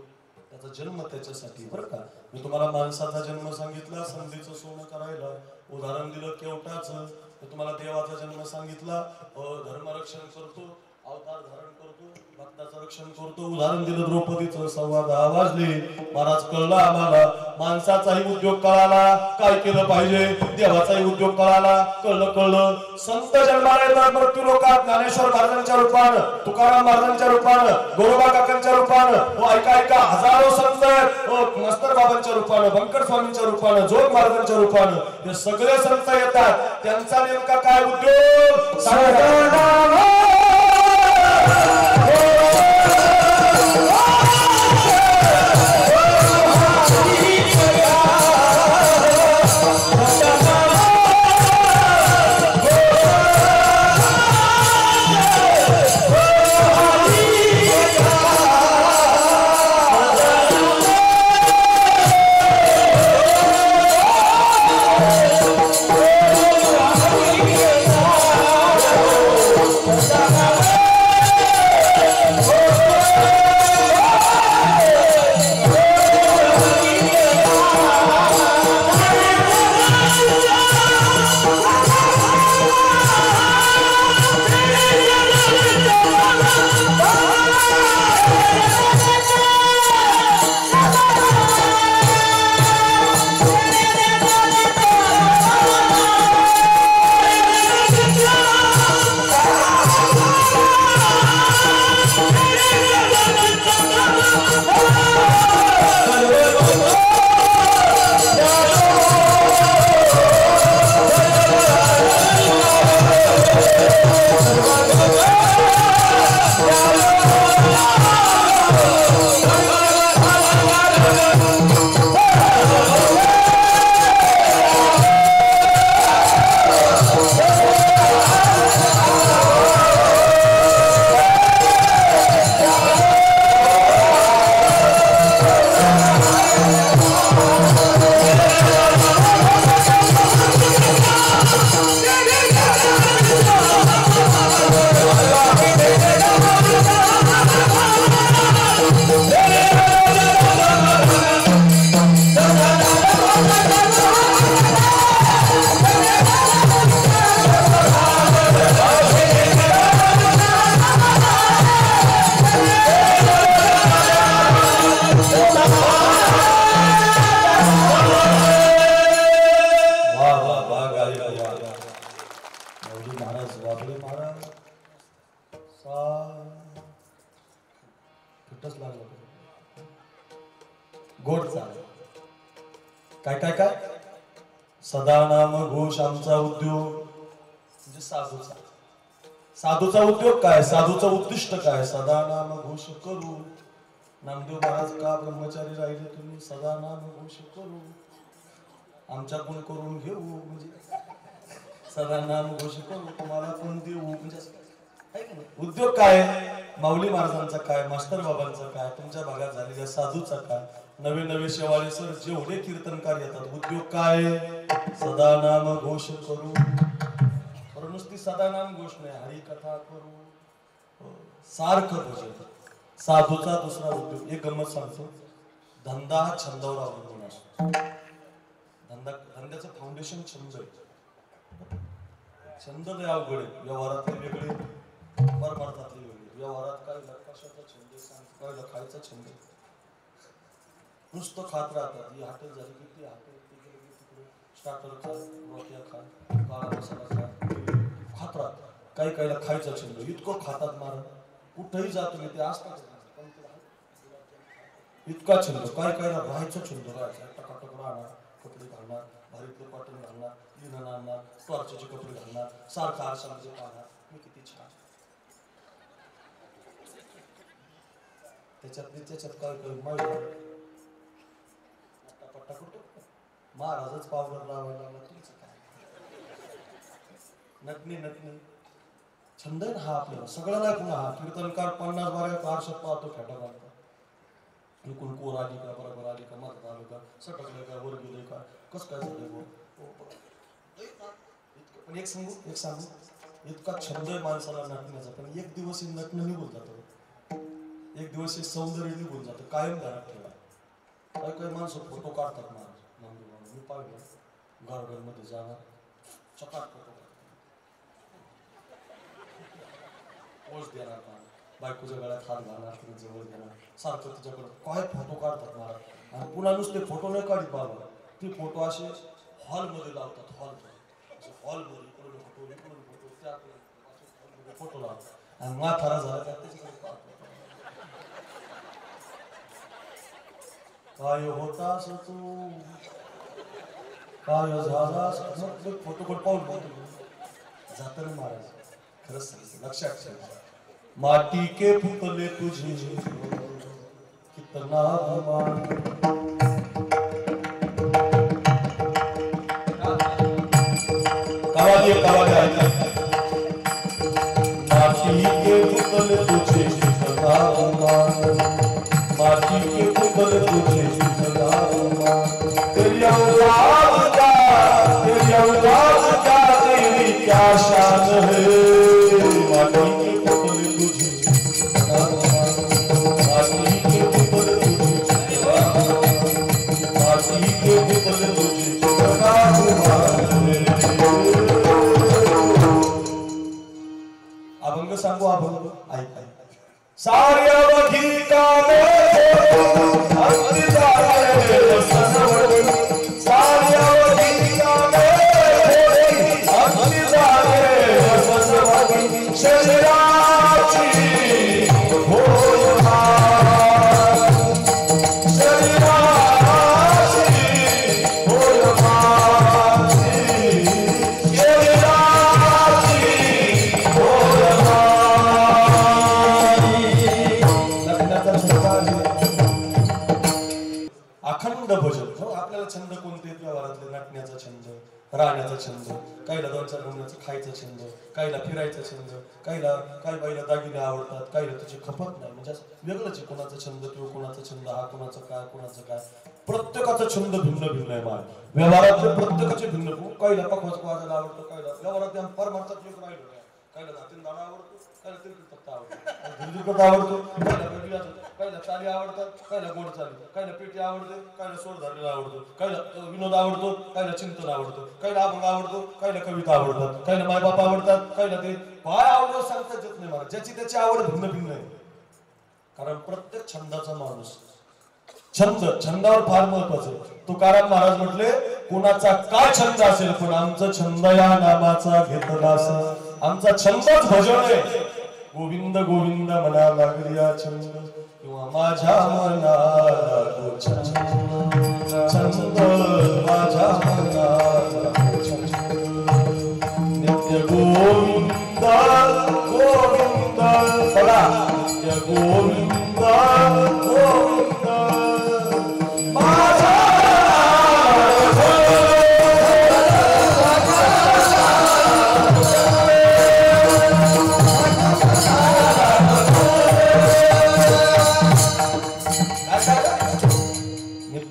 त्याचा जन्म त्याच्यासाठी. बरं का, मी तुम्हाला माणसाचा जन्म सांगितला संधीचं सोनं करायला, उदाहरण दिलं केवटाचं. मी तुम्हाला देवाचा जन्म सांगितला, धर्मरक्षण करतो, अवतार धारण करतो, भक्ताचं रक्षण करतो. उदाहरण दिलं द्रौपदीचं, 10:15 वाजले. महाराज कळलं आम्हाला, माणसाचाही उद्योग कळाला, काय केलं पाहिजे. देवाचाही उद्योग कळाला, कळलं. संत जन्माला येतात मृत्यू लोकात. ज्ञानेश्वर महाराजांच्या रूपानं, तुकाराम महाराजांच्या रूपानं, गोरोबा काकांच्या रूपानं, ऐका हजारो संत, नस्तर बाबांच्या रूपानं, बंकर स्वामींच्या रूपानं, जोग महाराजांच्या रूपानं, हे सगळे संत येतात. त्यांचा नेमका काय उद्योग? गोड चाल. काय सदा नाम घोष आमचा उद्योग. म्हणजे साधूचा उद्योग काय? साधूचं उद्दिष्ट काय? सदा नाम घोष करू. नामदेव महाराज का ब्रह्मचारी राहिले तुम्ही? सदा नाम घोष करू, आमच्याकडून करून घेऊ. म्हणजे सदा नाम घोष करू, तुम्हाला कोण देऊ. म्हणजे उद्योग काय, माऊली महाराजांचा काय, मास्टर बाबांचा काय, तुमच्या भागात झालेल्या साधूचा काय, नवे नवे शेवाळे सर जेवढे कीर्तनकार येतात, उद्योग काय, सदा नाम घोष करू. नुसती सदा नाम घोष नाही, हरी कथा करू, सारखं भजन. साधूचा दुसरा उद्योग. एक गंमत सांगतो. धंदा हा छंदावर अवलंबून असतो. धंद्याचं फाउंडेशन छंद आहे. छंद लय अवघड आहे. व्यवहारातले वेगळे, परमार्थातले वेगळे. व्यवहारात काय कशाचा छंद आहे, काय खायचा छंद आहे. नुसतं खात राहतात. ही हॉटेल झाली की ती हॉटेल, तिकडे तिकडे स्टार्टर खा, रोट्या खा, काळा मसाला खा, खात राहतात. काही काहीला खायचा छंद, इतकं खातात मारा, कुठंही जातो मी ते असतात. इतका छंद. काय काहीला राहायचा छंद, राहायचा टकाटक राहणार, कपडे घालणार, भारीतले कॉटन घालणार, लिनन आणणार, टॉर्चचे कपडे घालणार, सारखा आरशामध्ये पाहणार, मी किती छान. त्याच्यात काय काही माहिती पट्टा करतो. महाराजच पावडर लावायला लागला, तुमचं काय. नटणी छंद आहे ना हा आपल्याला सगळ्याला. पुन्हा हा कीर्तनकार 50-12 आरशात पाहतो, फेटा घालतो. इकडून कोर आली का, बरोबर आली का, मदत आलं का, सटकलं का, वर गेले का, कसं काय झालं. पण एक सांगू, इतका छंद आहे माणसाला नटण्याचा, पण एक दिवस हे नटणं निघून जातं. एक दिवस हे सौंदर्य निघून जातं. कायम ध्यानात ठेवा. काही माणसं फोटो काढतात महाराज. मी पाहिलं गार्डन मध्ये जाणार, चकाट फोटो पोच देणार, बायकोच्या गळ्यात हात घालणार, तिने जवळ देणार, सारखं तिच्याकडे काय फोटो काढतात महाराज. आणि पुन्हा नुसते फोटो नाही काढत बाबा, ते फोटो असे हॉलमध्ये लावतात. हॉलमध्ये इकडून फोटो त्या फोटो लावतात. आणि माथारा झाला का त्याच्याकडे पाहतो, काय होतास तू, काय झालास. फोटो पण पाहून जात ना महाराज. खरंच सांगतो, लक्षात ठेवा. माटी के पुतले तुझे कितना अभिमान. कवाली माटी के पुतले तुझे कितना अभिमान, माटी के पुतले तुझे कितना अभिमान. तेरी औलाद का तेरी क्या शान है. माटी के पुतले तुझे कितना अभिमान, माटी के पुतले तुझे, माटी के पुतले तुझे कितना अभिमान. अभंग सांगू, अभंग ऐक. साऱ्या बघिता अखंड भजन. आपल्याला छंद कोणते, व्यवहारातले नटण्याचा छंद, राहण्याचा छंद, काहीला 2-4 गमण्याचा खायचा छंद, काहीला फिरायचा छंद, काहीला बाईला दागिने आवडतात, काहीला तुझी खपत नाही. म्हणजे वेगळंच आहे. कोणाचा छंद किंवा कोणाचा छंद, हा कोणाचा काय, कोणाचं काय. प्रत्येकाचा छंद भिन्न भिन्न आहे. मान व्यवहारातले प्रत्येकाचे भिन्न. काहीला पकवाच वाजायला आवडतं, काहीला व्यवहारात परमार्थात लोक राहिलो, काहीला दातीन दाणा आवडतो, काहीला तिरकट पत्ता आवडतो, काहीला काहीला चाली आवडतात, काहीला गोड चाली, काहीला पेटी आवडते, काहीला सोड धरलेला आवडतो, काहीला विनोद आवडतो, काहीला चिंतन आवडतो, काहीला अभंग आवडतो, काहीला कविता आवडतात, काहीला मायबाप आवडतात, काहीला ते काय आवडतं सांगताच येत नाही मला. ज्याची त्याची आवड भिन्न भिन्न आहे. कारण प्रत्येक छंदाचा माणूस छंदावर फार महत्वाचं. तुकाराम महाराज म्हटले, कोणाचा काय छंद असेल पण आमचा छंद या नामाचा घेतला असेल. आमचा छंदच भजन आहे. गोविंद गोविंद म्हणा लागल्या छंद, किंवा माझ्या मनाला तो छंद, माझ्या मनाला छंद. नित्य गोविंद गोविंद बघा, नित्य गोविंद गोविंद माझ्या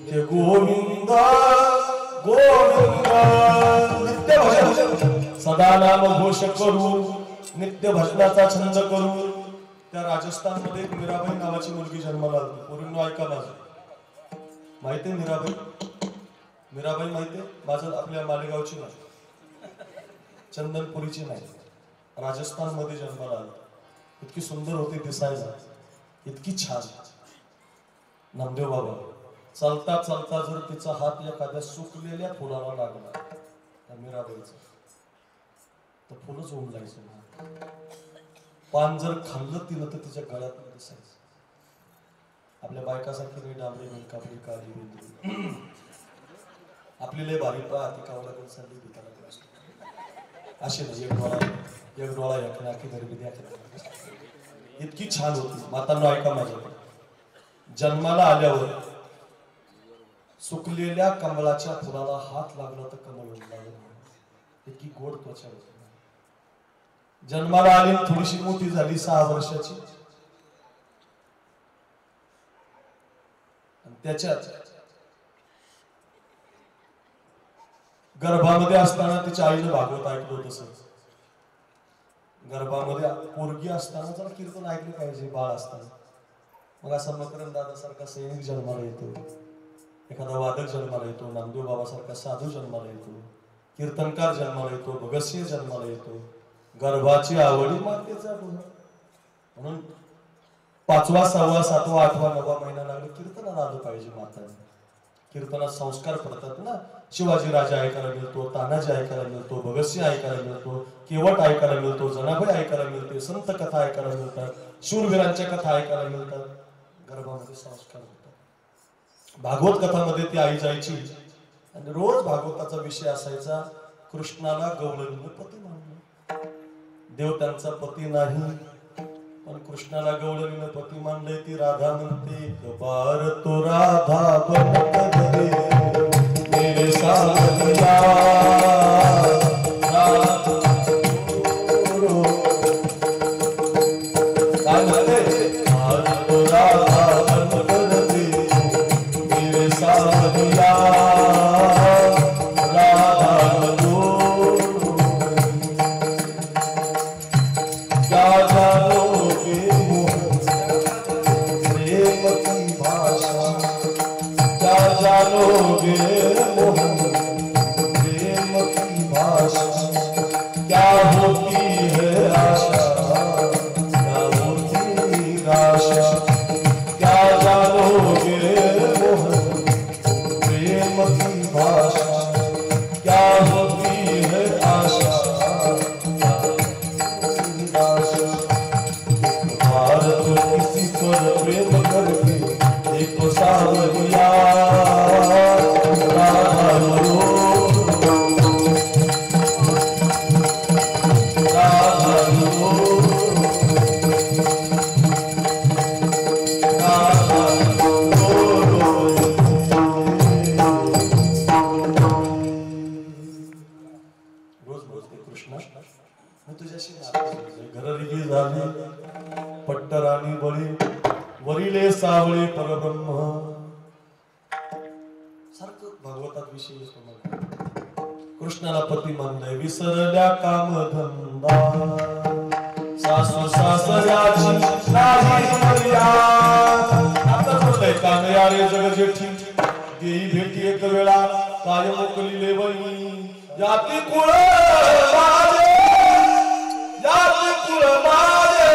नित्य गोविंद गोविंद नित्य भजन सदा नाम घोष करू नित्य भजनाचा छंद करू. त्या राजस्थान मध्ये एक मीराबाई नावाची मुलगी जन्माला आली. पूर्ण ऐका माझं. माहितीये मीराबाई? मीराबाई माहितीये? माझं आपल्या मालेगावची नाही, चंदनपुरीची नाही, राजस्थान मध्ये जन्माला आली. इतकी सुंदर होती दिसायला, इतकी छान. नामदेव बाबा चालता चालता जर तिचा हात एखाद्या सुकलेल्या फुलाला लागला त्या मीराबाईचा तर फुलच उमलायचं. पान जर खाल्लं तिनं तर तिच्या गळ्यात दिसायचं. आपल्या बायकासारखी नाही डांबरी कापडी काळी बिंदू आपली लय भारी ती कावला करून चालली भिताला अशी नाही. एक डोळा एक नाकी धरबी द्या इतकी छान होती. मातांना ऐका माझ्या. जन्माला आल्यावर सुकलेल्या कमळाच्या फुलाला हात लागला तर कमळ उमलावं. इतकी गोड त्वचा होती. जन्माला आली थोडीशी मोठी झाली 6 वर्षाची. त्याच्यात गर्भामध्ये असताना तिच्या आईने भागवत ऐकलं होतं. तसंच गर्भामध्ये पोरगी असताना जरा कीर्तन ऐकलं पाहिजे बाळ असताना. मग असा मकरंद दादा सारखा सैनिक जन्माला येतो, एखादा वादक जन्माला येतो, नामदेव बाबा सारखा साधू जन्माला येतो, कीर्तनकार जन्माला येतो, भगतसिंह जन्माला येतो. गर्भाची आवडी मातेचा गुण म्हणून 5वा 6वा 7वा 8वा 9वा महिना लागला कीर्तनाला आलं पाहिजे. माताने कीर्तनात संस्कार पडतात ना. शिवाजी राजा ऐकायला मिळतो, तानाजी ऐकायला मिळतो, भगतसिंह ऐकायला मिळतो, केवट ऐकायला मिळतो, जनाबाई ऐकायला मिळते, संत कथा ऐकायला मिळतात, शूरवीरांच्या कथा ऐकायला मिळतात. गर्भामध्ये संस्कार होतात. भागवत कथामध्ये ती आई जायची आणि रोज भागवताचा विषय असायचा कृष्णाला गवळणीने पती मानलं. देव त्यांचा पती नाही पण कृष्णाला गवळणीने पती मानलंय. ती राधा म्हणते कबार तो राधा बनत मेरे साथिया काय म्हणते तो राधा बनत मेरे साथिया पट्टराणी बळी वरिले सावळे परब्रह्म सारखं भागवतात विषय येतो. कृष्णाला पती मानलंय. विसरल्या कामधंदा सासू सासऱ्याची नाही मर्यादा. आता बोलतंय कानया रे जग जेठी देई भेटी एक वेळा काय मोकलीले वही याती कुळ माझे याती कुळ माझे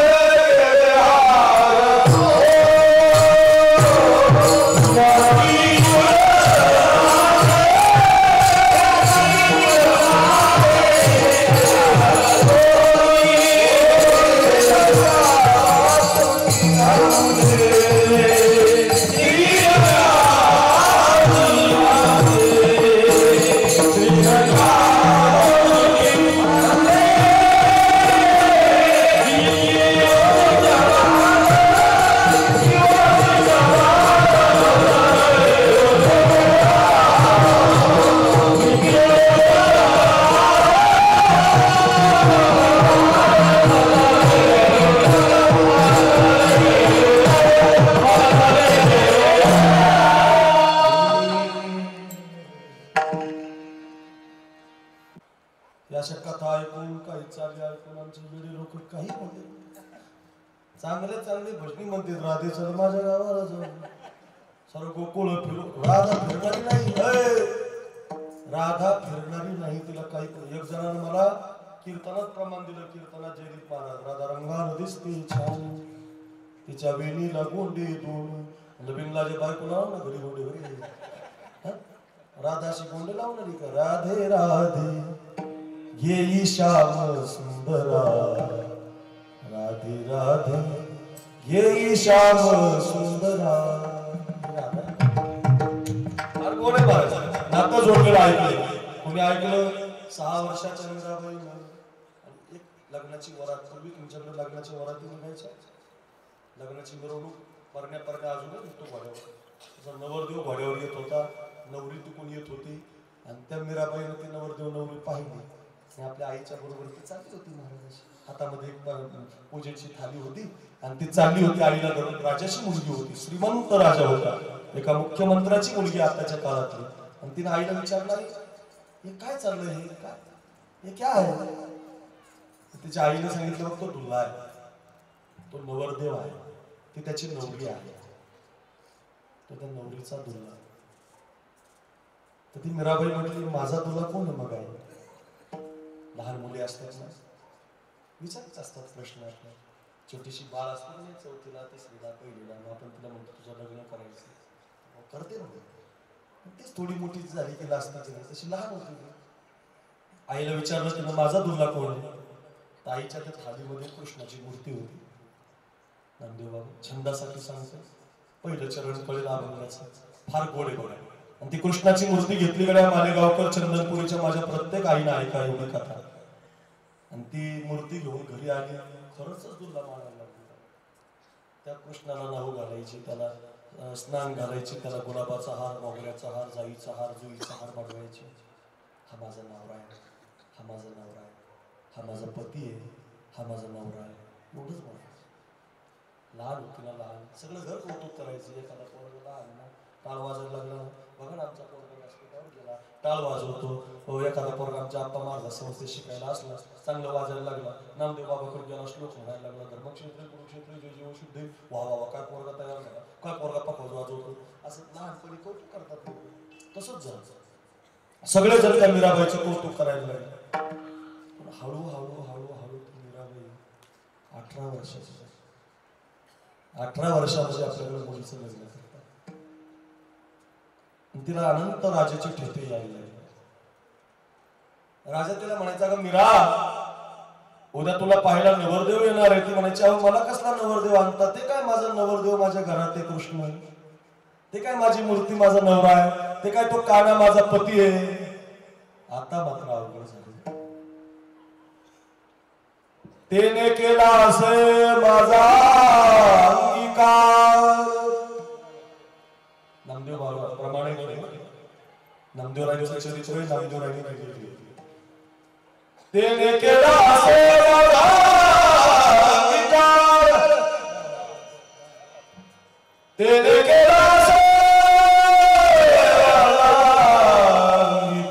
Yeah. अशा कथा ऐकून काही चाली ऐकून आमचे वेळे लोक काही म्हणते चांगले चांगले भजनी म्हणते राधे चल माझ्या गावाला जाऊन सर्व गोकुळ फिरू राधा फिरणारी नाही राधा फिरणारी नाही तिला काही एक जणांना मला कीर्तनात प्रमाण दिलं कीर्तनात जयदीप महाराज राधा रंगार दिसते छान तिच्या वेणीला गोंडे दोन नवीनलाचे बायको लाव ना घरी गोंडे घरी राधाशी गोंडे लावणारी का राधे राधे ये श्याम सुंदरा राधे राधे ये श्याम सुंदरा कोण आहे महाराज नातं जोडलेलं ऐकलं कोणी ऐकलं 6 वर्षाच्या मीराबाई एक लग्नाची वरात पूर्वी तुमच्याकडे लग्नाची वराती निघायच्या लग्नाची मिरवणूक परण्या अजून निघतो घोड्यावर नवरदेव घोड्यावर येत होता नवरी तिकून येत होती आणि त्या मीराबाईनं ती नवरदेव नवरी पाहिली आणि आपल्या आईच्या बरोबर ती चालली होती महाराजाशी हातामध्ये एक पूजेची थाली होती आणि ती चालली होती आईला धरून राजाची मुलगी होती श्रीमंत राजा होता एका मुख्यमंत्र्याची मुलगी आताच्या काळातली आणि तिने आईला विचारलं हे काय चाललंय हे काय हे क्या आहे तिच्या आईने सांगितलं तो दुल्हा आहे तो नवरदेव आहे ती त्याची नवरी आहे तो त्या नवरीचा दुल्हा तर ती मीराबाई म्हटली माझा दुल्हा कोण मग आहे लहान मुली असतात ना विचारच असतात प्रश्न असतात छोटीशी बाळ असतात ना चौथीला तिसरीला पहिलीला आपण तिला म्हणतो तुझं लग्न करायचं करते ना तीच थोडी मोठी झाली की असते तशी लहान होती आईला विचारलं तिला माझा दुल्हा कोण आहे आईच्या त्या थालीमध्ये कृष्णाची मूर्ती होती नामदेव बाबा छंदासाठी सांगतो पहिलं चरण कळेल अभंगाचं फार गोड आहे आणि ती कृष्णाची मूर्ती घेतली गड्या मालेगावकर चंदनपुरीच्या माझ्या प्रत्येक आईने ऐका एवढी कथा आणि ती मूर्ती घेऊन घरी आली खरंच दुल्हा मानायला लागली त्या कृष्णाला नाव घालायची त्याला स्नान घालायचे त्याला गुलाबाचा हार मोगऱ्याचा हार जाईचा हार जुईचा हार बनवायचे हा माझा नवरा आहे हा माझा नवरा आहे हा माझा पती आहे हा माझा नवरा आहे एवढंच म्हणायचं लहान होती ना लहान सगळं घर कौतुक करायचं एखादा पोरगा लहान ना टाळ वाजायला लागला बघा ना आमचा पोरगा व्यासपीठावर गेला टाळ वाजवतो एखादा पोरगा आमच्या आप्पा माझा संस्थेत शिकायला असला चांगलं वाजायला लागला नामदेव बाबाकडे गेला श्लोक म्हणायला लागला धर्मक्षेत्र कुरुक्षेत्र जय जीव शुद्ध वा वा काय पोरगा तयार झाला काय पोरगा पकड वाजवतो असं लहानपणी कौतुक करतात तसंच झालं सगळे जण त्या मीराबाईचं कौतुक करायला लागले पण हळूहळू मीराबाई 18 वर्षाची 18 वर्षामध्ये आपल्याकडे मुलीचं लग्न करतात तिला अनंत राजाची ठेपे यायला राजा तिला म्हणायचा का मीरा उद्या तुला पाहायला नवरदेव येणार आहे ती म्हणायची अहो मला कसला नवरदेव आणता ते काय माझा नवरदेव माझ्या घरात आहे कृष्ण ते काय माझी मूर्ती माझा नवरा आहे ते काय तो काना माझा पती आहे आता मात्र अवघड झालं तेने केला असे माझा अंगीकार नामदेव बाबा प्रमाणे नामदेव राजाचं चरित्र आहे नामदेव राजाने तेने केला असे माझा अंगीकार तेने केला असे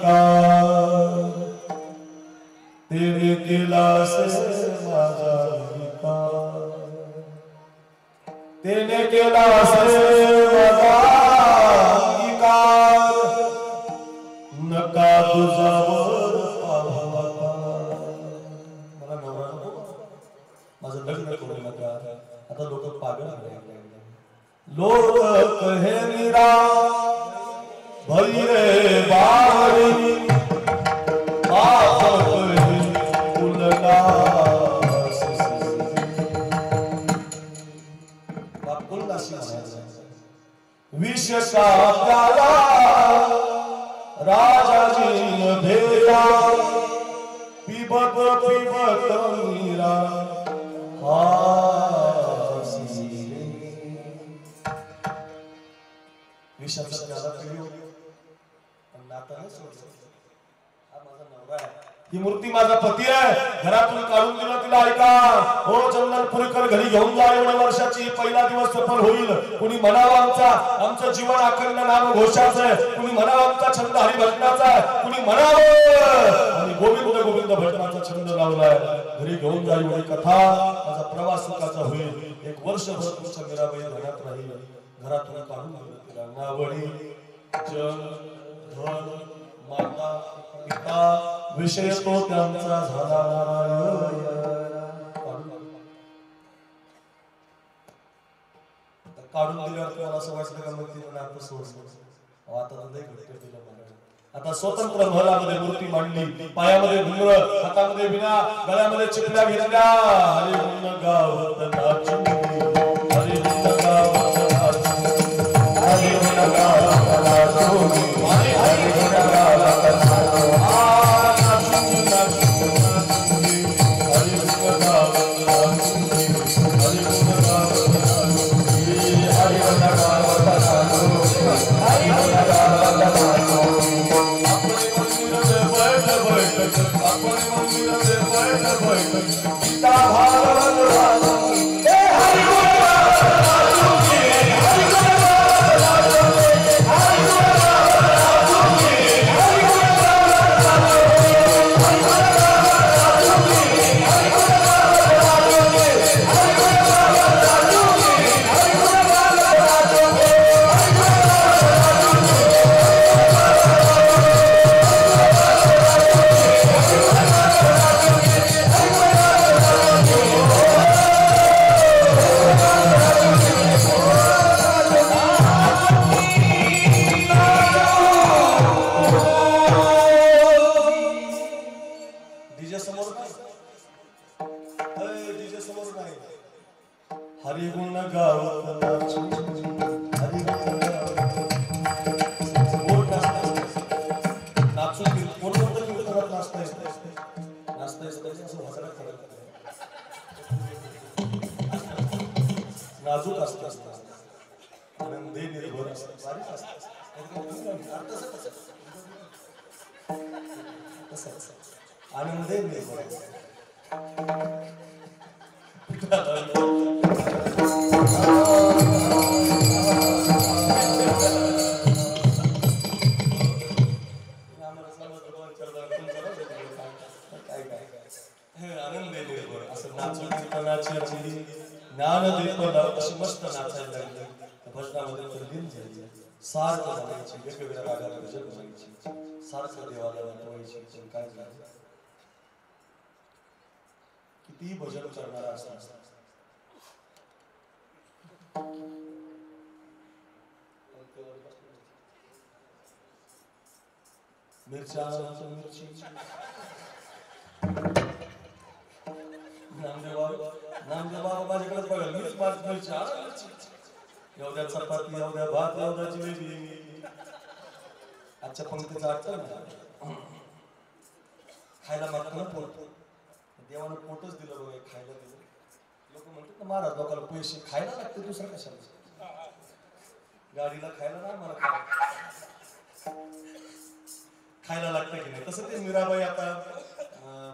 अंगीकार तेने केला असे माझा अंगीकार तेने केला असे माझा अंगीकार नका तुझ्यावर पाहता मला नवरा नको माझं लग्न करू नका आता लोक पागल झाले लोक कहे मीरा भैरे बारी आप उलटा विष का प्याला राजा जी ने भेजा पीबत पीबत मीरा विषाचा प्याला पिलो पण नाता नाही सोडलं हा माझा नवरा आहे ही मूर्ती माझा पती आहे घरातून काढून दिला तिला ऐका हो चंदनपुरीकर घरी घेऊन जा एवढ्या वर्षाची पहिला दिवस सफल होईल कुणी म्हणावं आमचं जीवन अखंड नाम घोषाचं आहे कुणी म्हणावं आमचा छंद हरिभजनाचा आहे कुणी म्हणावं आणि गोविंद गोविंद भजनाचा छंद लावलाय. घरी घेऊन जाई एवढी कथा माझा प्रवास सुखाचा होईल. एक वर्षभर तुमच्या मीराबाई घरात राहील. घरातून काढून दिलं तिला नावडी जन धन माता पिता विषय तो त्यांचा झाला काढून दिल्यावर तुम्हाला असं वाटलं का मग तिने नातं सोडलं. आता तर लई घट्ट केलं मला. आता स्वतंत्र महलामध्ये मूर्ती मांडली. पायामध्ये घुंगर, हातामध्ये विणा, गळ्यामध्ये चिपल्या घेतल्या. हरी गुण गावत नाचून, हरी गुण गावत नाचून, हरी गुण गावत नाचून, हरी गुण गावत नाचून, नाचून नाचून हरी गुण गावत नाचून, हरी गुण गावत नाचून, हरी गुण गावत नाचून, हरी गुण गावत नाचून. अपने मंदिर में बैठ बैठ गीता भागवत राजू हे हरि गुण राजू के हरि गुण राजू के हरि गुण राजू के हरि गुण राजू के हरि गुण राजू के हरि गुण राजू के हरि गुण राजू के हरि गुण राजू के हरि गुण गावत नाचून, हरि गुण नाचून कोणतं कीर्तनात नाचताय असं हसरा करत नाजूक असतं आनंदी निर्भर असतं आनंदी निर्भर ज्ञान दीपला अशी मस्त नाचायला लागली. भजनामध्ये तर दिन जायचे सारखं म्हणायची, वेगवेगळ्या रागात भजन म्हणायची, सारखं देवाला वाटवायची. पण काय झालं, कितीही भजन करणारा असता मिरच्या मिरची नामदेव बाबा माझ्याकडेच बघा मीच पाच मिरच्या एवढ्या चपाती एवढ्या भात एवढ्या जिलेबी. आजच्या पंक्तीचा अर्थ ना खायला मागतो ना पोट, देवानं पोटच दिलं बघा खायला दिलं. लोक म्हणतात ना महाराज लोकांना पैसे खायला लागते दुसरं कशाला, गाडीला खायला नाही मला खायला लागतं की नाही. तसं ते मीराबाई आता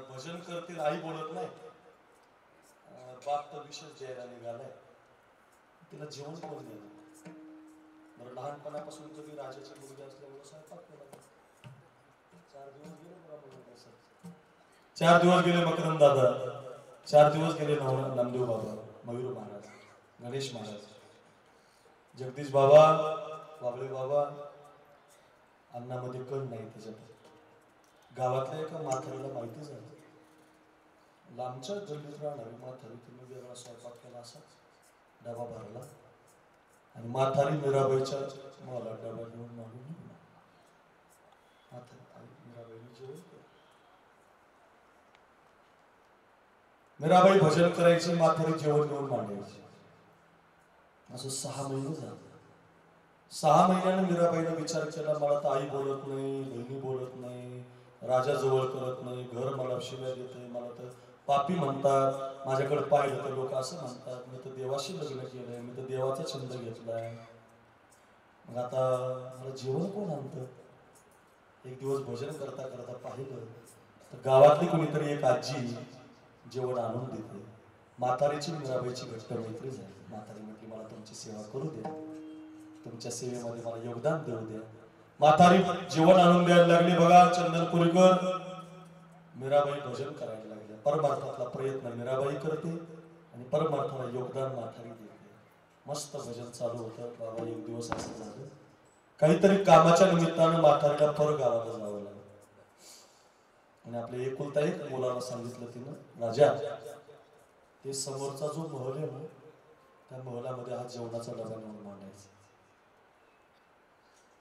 भजन करतील आई बोलत नाही. बाप तर विशेष द्यायला निघालाय, तिला जेवण कोण दिलं बरं. लहानपणापासून कधी राजाची मुलगी असल्यामुळे स्वयंपाक केला. 4 दिवस गेले मकरंद दादा, 4 दिवस गेले नामदेव बाबा, मयूर महाराज, गणेश महाराज, जगदीश बाबा, बाबळे बाबा. अन्नामध्ये कण नाही त्याच्यात. गावातल्या एका म्हातारीला माहिती झालं, लांबच्या गल्लीत राहणारी म्हातारी, तिने वेगळा स्वयंपाक केला असा डबा भरला आणि म्हातारी मीराबाईच्या मला डबा घेऊन मागून मीराबाईने जेवण केलं. मीराबाई भजन करायची, म्हातारी जेवण घेऊन मांडायची. असं 6 महिने झाले. 6 महिन्याने मीराबाईने विचार केला, मला तर आई बोलत नाही, बहिणी बोलत नाही, राजा जवळ करत नाही, घर मला शिव्या देते, मला तर पापी म्हणतात, माझ्याकडे पाहिलं तर लोक असं म्हणतात, मी तर देवाशी लग्न केलंय, मी तर देवाचा छंद घेतलाय, मग आता मला जेवण कोण आणतं. एक दिवस भजन करता करता पाहिलं तर गावातली कोणीतरी एक आजी जेवण आणून देते. म्हातारीची मीराबाईची घट्ट मैत्री झाली. म्हातारी म्हटली, मला तुमची सेवा करू द्या, तुमच्या सेवेमध्ये मला योगदान देऊ द्या. म्हातारी जेवण आणून द्यायला लागली. बघा चंदनपुरीकर मीराबाई भजन करायला लागल्या. परमार्थातला प्रयत्न मीराबाई करते आणि परमार्थाला योगदान म्हातारी देते. मस्त भजन चालू होतं. बाबा एक दिवस असं झालं, काहीतरी कामाच्या निमित्तानं म्हातारीला परगावाला जावं लागलं आणि आपल्या एकुलता एक मुलाला सांगितलं तिनं, राजा ते समोरचा जो महल आहे ना, त्या महलामध्ये आज जेवणाचा डबा नेऊन मांडायचा.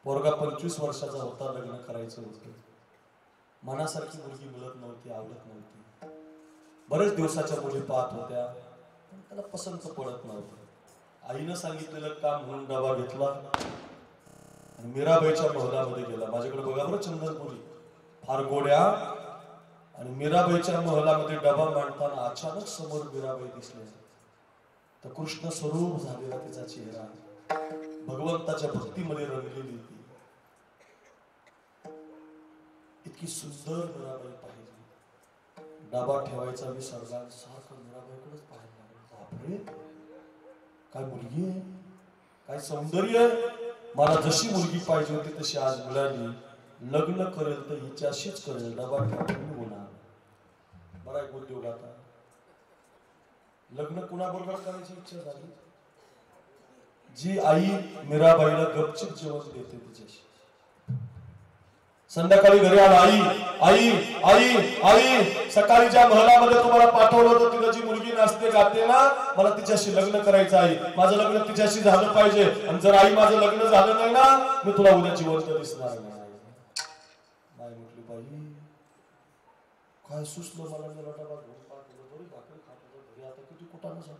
पोरगा 25 वर्षाचा होता, लग्न करायचं होतं. मनासारखी मुलगी मिळत नव्हती, आवडत नव्हती. बरेच दिवसाच्या मुली पाहत होत्या, पण त्याला पसंत पडत नव्हतं. आईनं सांगितलेलं काम म्हणून डबा घेतला आणि मीराबाईच्या महलामध्ये गेला. माझ्याकडे बघा बरं चंदनपुरी, फार गोड्या. आणि मीराबाईच्या महलामध्ये डबा मांडताना अचानक समोर मीराबाई दिसले. तर कृष्ण स्वरूप झालेला तिचा चेहरा, भगवंताच्या भक्तीमध्ये रंगलेली ती इतकी सुंदर मीराबाई पाहिली. डबा ठेवायचा विसरला, सारखं मीराबाईकडेच पाहायला लागला. बापरे, काय मुलगी आहे, काय सौंदर्य. मला जशी मुलगी पाहिजे होती तशी आज मिळाली. लग्न करेल तर हिच्याशीच करेल. डबा ठेवून होणार. बरा एक उद्योग. आता लग्न कुणाबरोबर करायची इच्छा झाली. जी आई मीराबाईला गपचिप जेवण देते तिच्याशी. संध्याकाळी घरी आला, आई आई आई आई, सकाळी ज्या महलामध्ये तुम्हाला पाठवलं होतं तिथं जी मुलगी नाचते गाते ना, मला तिच्याशी लग्न करायचं आहे. माझं लग्न तिच्याशी झालं पाहिजे. आणि जर आई माझं लग्न झालं नाही ना, मी तुला उद्या जिवंत दिसणार नाही. नाही म्हटली, बाई काय सुचलं मला, मी डबा घेऊन पाठवलं, बरी भाकरी खात होतो घरी. आता किती कुठानं सांग.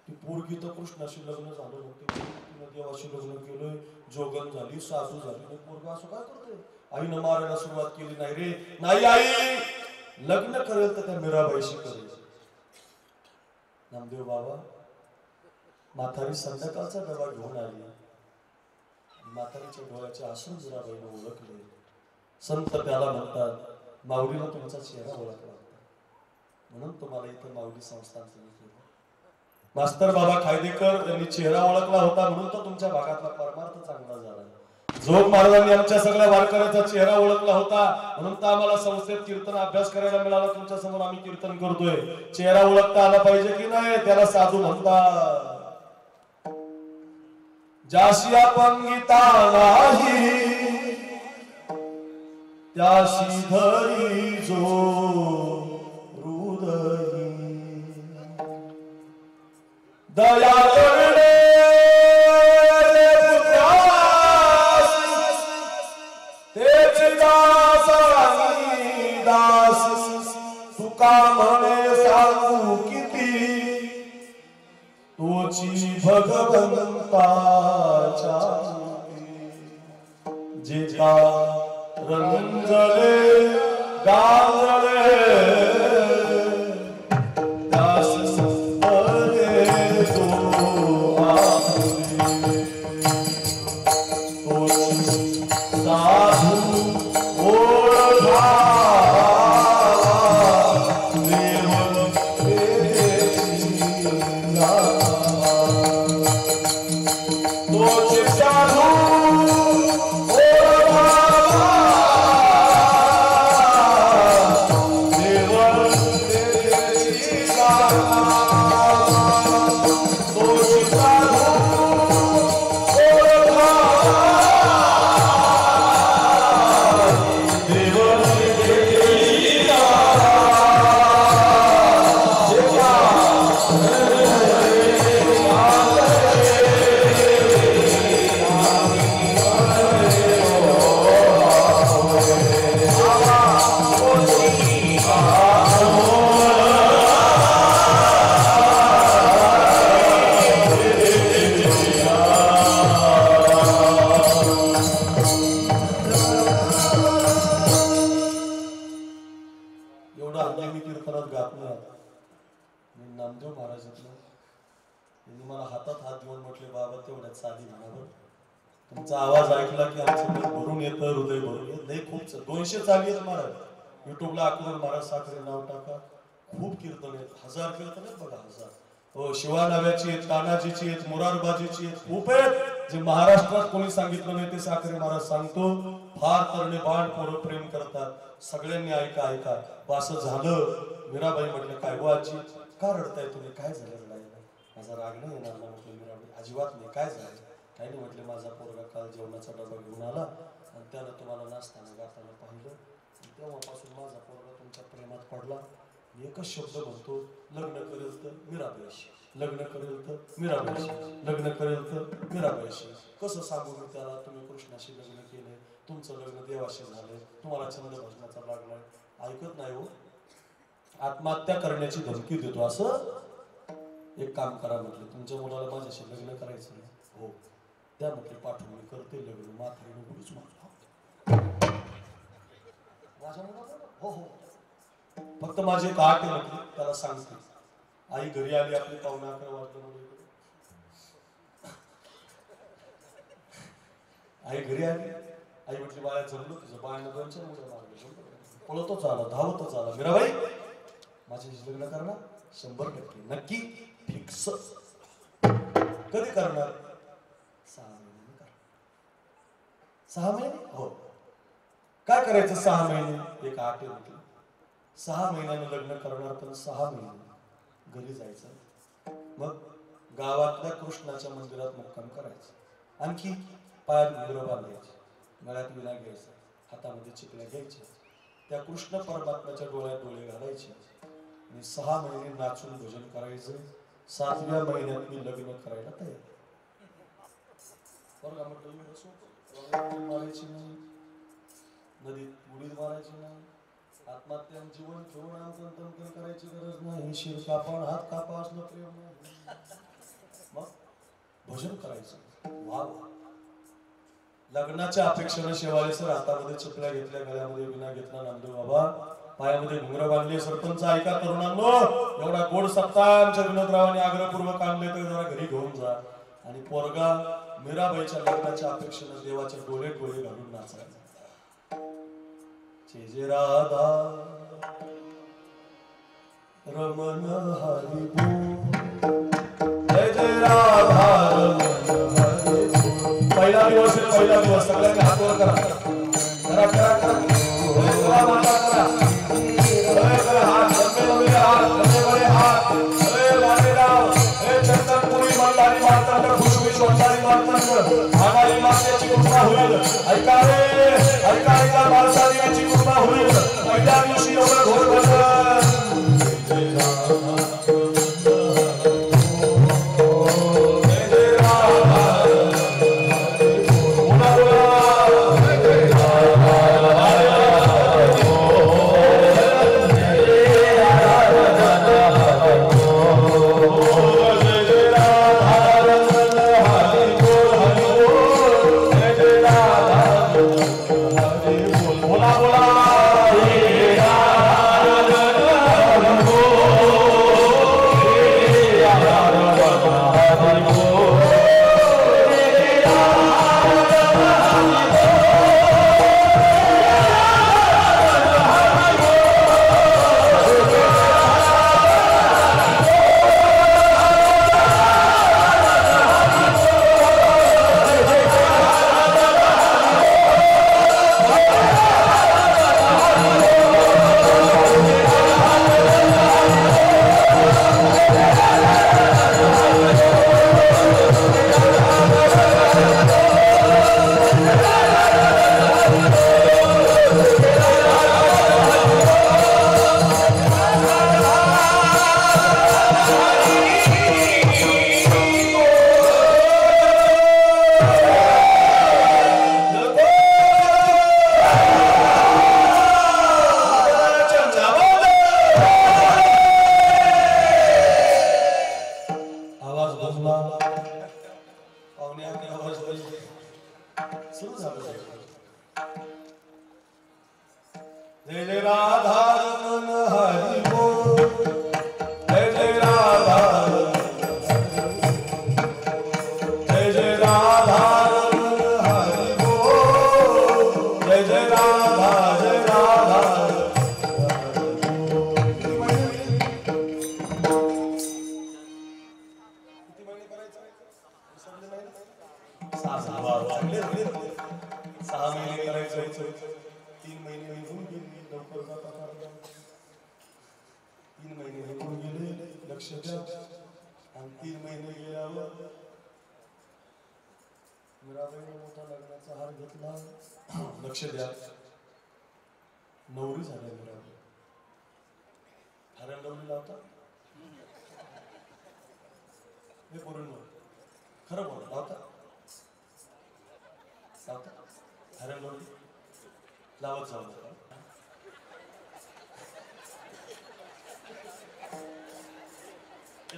ती पोरगी तर कृष्णाशी लग्न झालं नव्हते, तिनं देवाशी लग्न केलंय, जोगन झाली, साधू झाली. पोरगा असं काय करते. आईनं मारायला सुरुवात केली. नाही रे, नाही आई, लग्न करेल तर त्या मीराबाईशी करेल. नामदेव बाबा, म्हातारी संध्याकाळचा डबा घेऊन आली. म्हातारीच्या डोळ्याचे आसून मीराबाईनं ओळखले. संत त्याला म्हणतात, माऊलीला तुमचा चेहरा ओळखला होता म्हणून तुम्हाला इथं माऊली संस्थान सुरू केलं. मास्तर बाबा खायदेकर यांनी चेहरा ओळखला होता म्हणून तर तुमच्या भागातला परमार्थ चांगला झाला. जोग महाराजांनी आमच्या सगळ्या वारकऱ्याचा चेहरा ओळखला होता म्हणून तर आम्हाला संस्थेत कीर्तन अभ्यास करायला मिळाला. तुमच्या समोर आम्ही कीर्तन करतोय. चेहरा ओळखता आला पाहिजे की नाही, त्याला साधू म्हणतात. जाशी अपंगिता नाही त्याशी धरी जो हृदयी, दया करणे तेच दास तुका म्हणे सांगू किती, तोची भगवंताच्या जे का रंजले गांजले दास हरे तो आपुले, तोची साधू ओळखा देव तेची गाथा, तोची साधू नामदेव महाराज त्यांनी मला हातात हात घेऊन म्हटले, बाबा तेवढ्यात साधी म्हणावं, तुमचा आवाज ऐकला की आमचं मन भरून येतं, हृदय भरून येत नाही. खूप 200 चाली आहेत महाराज. युट्यूबला अकबर महाराज साखरे नाव टाका, खूप कीर्तन आहेत, 1000 कीर्तन आहेत बघा, 1000. हो, शिवा नाव्याची आहेत, तानाजीची आहेत, मोरारबाजीची आहेत, खूप आहेत जे महाराष्ट्रात कोणी सांगितलं नाही ते साखरे महाराज सांगतो. फार तरणे बाण पोरं प्रेम करतात, सगळ्यांनी ऐका ऐका. असं झालं. मीराबाई म्हटलं काय गो आजी, का रडताय तुम्ही, काय झालं रडायला? माझा राग नाही येणार ना म्हटलं मीराबाई. अजिबात नाही, काय झालं? काही नाही म्हटले, माझा पोरगा काल जेवणाचा डबा घेऊन आला आणि त्यानं तुम्हाला नाचताना गाताना पाहिलं. तेव्हापासून माझा पोरगा तुमच्या प्रेमात पडला. एकच शब्द म्हणतो, लग्न करेल तर मीराबाईशी, लग्न करेल तर मीराबाईशी, लग्न करेल तर मीराबाईशी. कसं सांगू मी त्याला, तुम्ही कृष्णाशी लग्न केलंय, तुमचं लग्न देवाशी झालंय, तुम्हाला छंद भजनाचा लागलाय. ऐकत नाही हो, आत्महत्या करण्याची धमकी देतो. असं एक काम करा म्हटलं, तुमच्या मुलाला माझ्याशी लग्न करायचं नाही. हो त्या म्हटले, पाठवून मी करते लग्न, म्हातारीने गुरुच माझ्या मुलाला. हो हो, फक्त माझी एक आठ म्हटली, त्याला सांगते. आई घरी आली, आपली पाहुणा 11 वाजता. आई घरी आली, आई म्हटली, बाळा जमलो तुझं, बाळानं 2-4 मुलं मारले, पळतोच आला, धावतच आला. मीराबाई माझ्याशी लग्न करणार? 100% नक्की, फिक्स. कधी करणार? 6 महिने कर. 6 महिने? हो. काय करायचं 6 महिने? एक आठ म्हटली, 6 महिन्यानं लग्न करणार, पण 6 महिने घरी जायचं. मग गावातल्या कृष्णाच्या मंदिरात मुक्काम करायचं. आणखी पायात घुंगरं बांधायचे, गळ्यात विना घ्यायचा, हातामध्ये चिपल्या घ्यायच्या, त्या कृष्ण परमात्म्याच्या डोळ्यात डोळे घालायचे आणि 6 महिने नाचून भजन करायचं. 7व्या महिन्यात मी लग्न करायला तयार. मारायची नाही, नदीत उडीत मारायची नाही, आत्महत्या जीवन ठेवून आमचं करायची गरज नाही. शिर कापा, हात कापा असलं प्रेम नाही. मग भजन करायचं. वा वा. लग्नाच्या अपेक्षेनं शेवाळे सर हातामध्ये चिपल्या घेतल्या, गळ्यामध्ये विना घेतला, नामदेव बाबा पायामध्ये घुंगरं बांधले. सरपंच ऐका तरुणांनो, एवढा गोड सप्ताह आमच्या विनोदरावांनी आग्रहपूर्वक आणले तर जरा घरी घेऊन जा. आणि पोरगा मीराबाईच्या लग्नाच्या अपेक्षेनं देवाच्या डोळे डोळे घालून नाचायचा. जय जय राधा रमण हरी बोल, जय जय राधा रमण हरी बोल. पहिला दिवस आहे, पहिला दिवस. सगळ्यांनी हात वर करा, करा करा करा, करा माता करा, करा हात, लंबे लंबे हात, लंबे बडे हात. वाटेराव, चंदनपुरी मल्हारी मार्तंड, खुशबू सोंडारी मार्तंड, आगारी मातेची कृपा होईल. ऐका रे, ऐका ऐका, बाळसाहेबांची कृपा होईल. पहिल्या दिवशी एवढं घोर भजन. जय जय राधा रमण हरि बोल, जय जय राधा, जय जय राधा रमण हरि बोल, जय जय राधा, जय राधा. मायने करायचं होतं 3 महिने निघून गेले लवकर जाता 3 महिने निघून गेले लक्ष द्या आणि 3 महिने गेल्यावर मीराबाईने मोठा लग्नाचा हार घेतला लक्ष द्या नवरी झाल्या मीराबाई हारण लावली लावता हे बोलून खरं बोल लावता लावता हारण लावली लावत जाऊ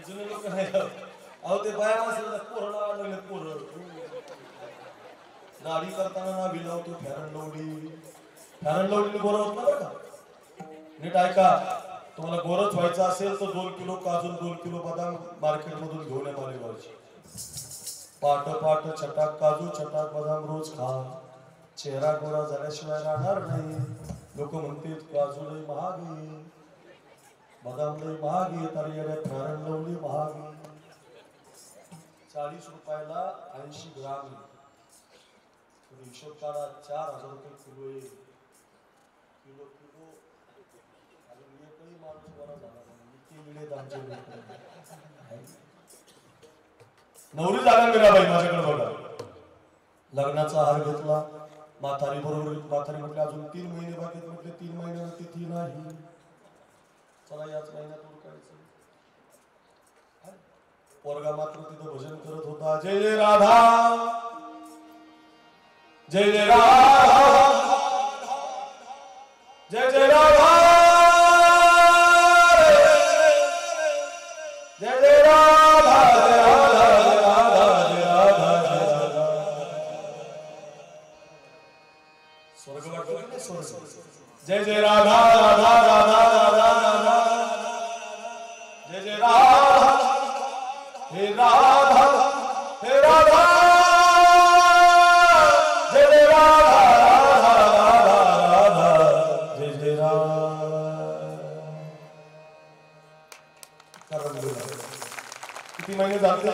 जुने लोक नाही अहो ते बाया असेल पोरं लावा लागले पोरं दाढी करताना ना विलावतो फॅरन लवली गोरा होत ना बरं का नीट ऐका तुम्हाला गोरच व्हायचं असेल तर 2 किलो काजू 2 किलो बदाम मार्केट मधून घेऊन या मालेगावची पाट छटाक काजू छटाक बदाम रोज खा चेहरा गोरा झाल्याशिवाय राहणार नाही लोक म्हणते काजू लई महाग आहे बदाम लई महाग आहे तर येड्या फॅरन लवली महाग आहे 40 रुपयाला 80 ग्राम हिशोब काढा 4000 रुपये किलो आहे किलो अजून एकही माणूस बरा झाला नवरी झाला मीराबाई माझ्याकडे बघा लग्नाचा हार घेतला म्हातारी बरोबर म्हातारी म्हटलं अजून 3 महिने बाकी म्हटले 3 महिन्यावर तिथी नाही चला याच महिन्यात उरकायचं पोरगा मात्र तिथं भजन करत होता जय जय राधा जय जय राधा जय जय राधा जय जय राधा स्वर्ग वाटतो की नाही स्वर्ग जय जय राधा राधा राधा राधा राधा जय जय राधा हे राधा हे राधा जय जय राधा राधा राधा जय जय किती महिने झाले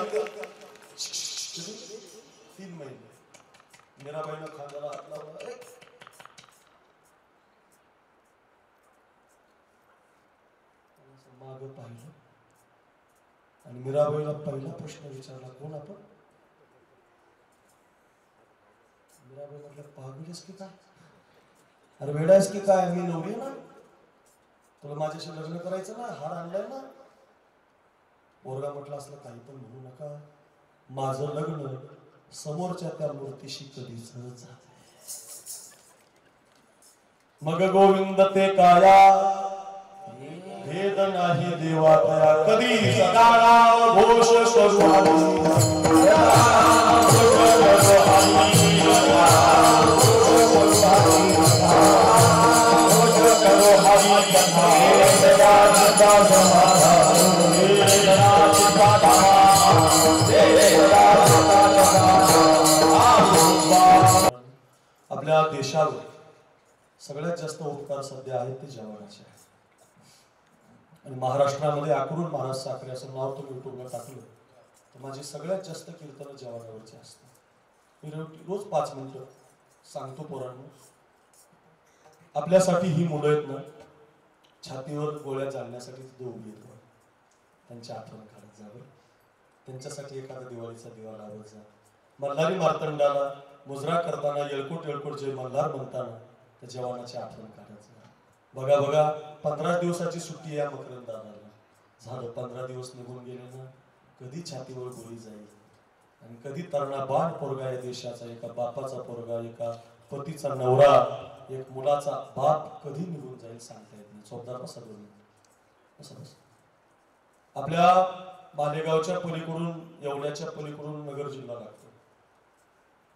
3 महिने मीराबाईनं खांद्याला हात लावला माग पाहिलं आणि मीराबाईला पहिला प्रश्न विचारला कोण आपण मीराबाई म्हटलं पागलीस की काय अरे वेडायस की काय मी नवरी ना तुला माझ्याशी लग्न करायचं ना हार आणलाय ना पोरगा म्हटलं असलं काही पण म्हणू नका माझं लग्न समोरच्या त्या मूर्तीशी कधीच झालं मग गोविंद ते काया भेद नाही देवा तया कधी सदा घोष करू आपल्या देशावर सगळ्यात जास्त उपकार सध्या आहेत ते जवानाचे आणि महाराष्ट्रामध्ये आकरून महाराज साखरे असं नाव तुम्ही युट्यूबला टाकलं तर माझी सगळ्यात जास्त कीर्तन जवानावरचे असतात मी रोज 5 मिनिटं सांगतो पोरांना आपल्यासाठी ही मुलं आहेत ना छातीवर गोळ्या जाळण्यासाठी तिथे उभी आहेत त्यांच्या आठवण काढत जावं त्यांच्यासाठी एखादा दिवाळीचा दिवा लावत जा मल्हारी मार्तंडाला मुजरा करताना येळकोट जे मल्हार म्हणताना त्या जवानाची आठवण काढत जा बघा बघा 15 दिवसाची सुट्टी या मकरंद दादाला झालं 15 दिवस निघून गेले ना कधी छातीवर गोळी जाईल आणि कधी तरणा बाण पोरगा या देशाचा एका बापाचा पोरगा एका पतीचा नवरा एक मुलाचा बाप कधी निघून जाईल सांगता येत नाही चौदार बसा दोन आपल्या मालेगावच्या पलीकडून येवल्याच्या पलीकडून नगर जिल्हा लागतो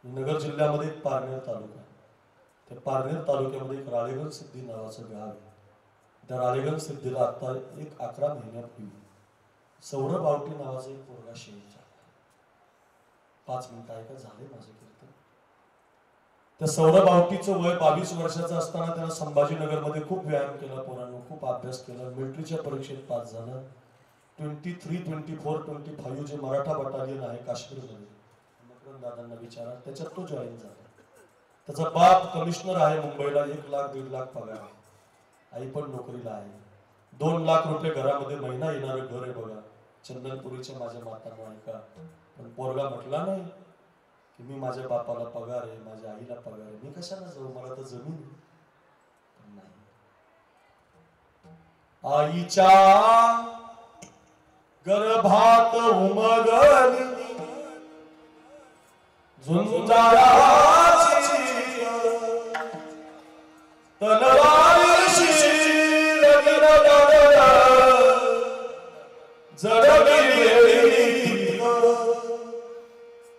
नगर जिल्ह्यामध्ये पारनेर तालुका त्या पारनेर तालुक्यामध्ये एक राळेगण सिद्धी नावाचं गाव आहे त्या राळेगण सिद्धीला आता एक 11 महिन्यापूर्वी सौरभ आवटी नावाचा एक पोरगा शहीद झाला 5 मिनिटं ऐका झाले माझं कीर्तन त्या सौरभ आवटीचं वय 22 वर्षाचं असताना त्यानं संभाजीनगरमध्ये खूप व्यायाम केला पोरांनो खूप अभ्यास केला मिलिटरीच्या परीक्षेत पास झाला 23, 24, 25 जे मराठा बटालियन आहे काश्मीरमध्ये मकरंद दादांना विचारा त्याच्यात तो जॉईन झाला त्याचा बाप कमिशनर आहे मुंबईला, 1 लाख 1.5 लाख पगार आहे. आई पण नोकरीला आहे. 2 लाख रुपये घरामध्ये महिना येणारं घर आहे बघा. चंदनपुरीच्या माझ्या मातांना ऐका. पण पोरगा म्हटला नाही की मी माझ्या बापाला पगार आहे, माझ्या आईला पगार आहे, मी कशाला जाऊ, मला तर जमीन नाही. आईच्या गर्भात उमगली झुंजाराची तलवारीशी जडली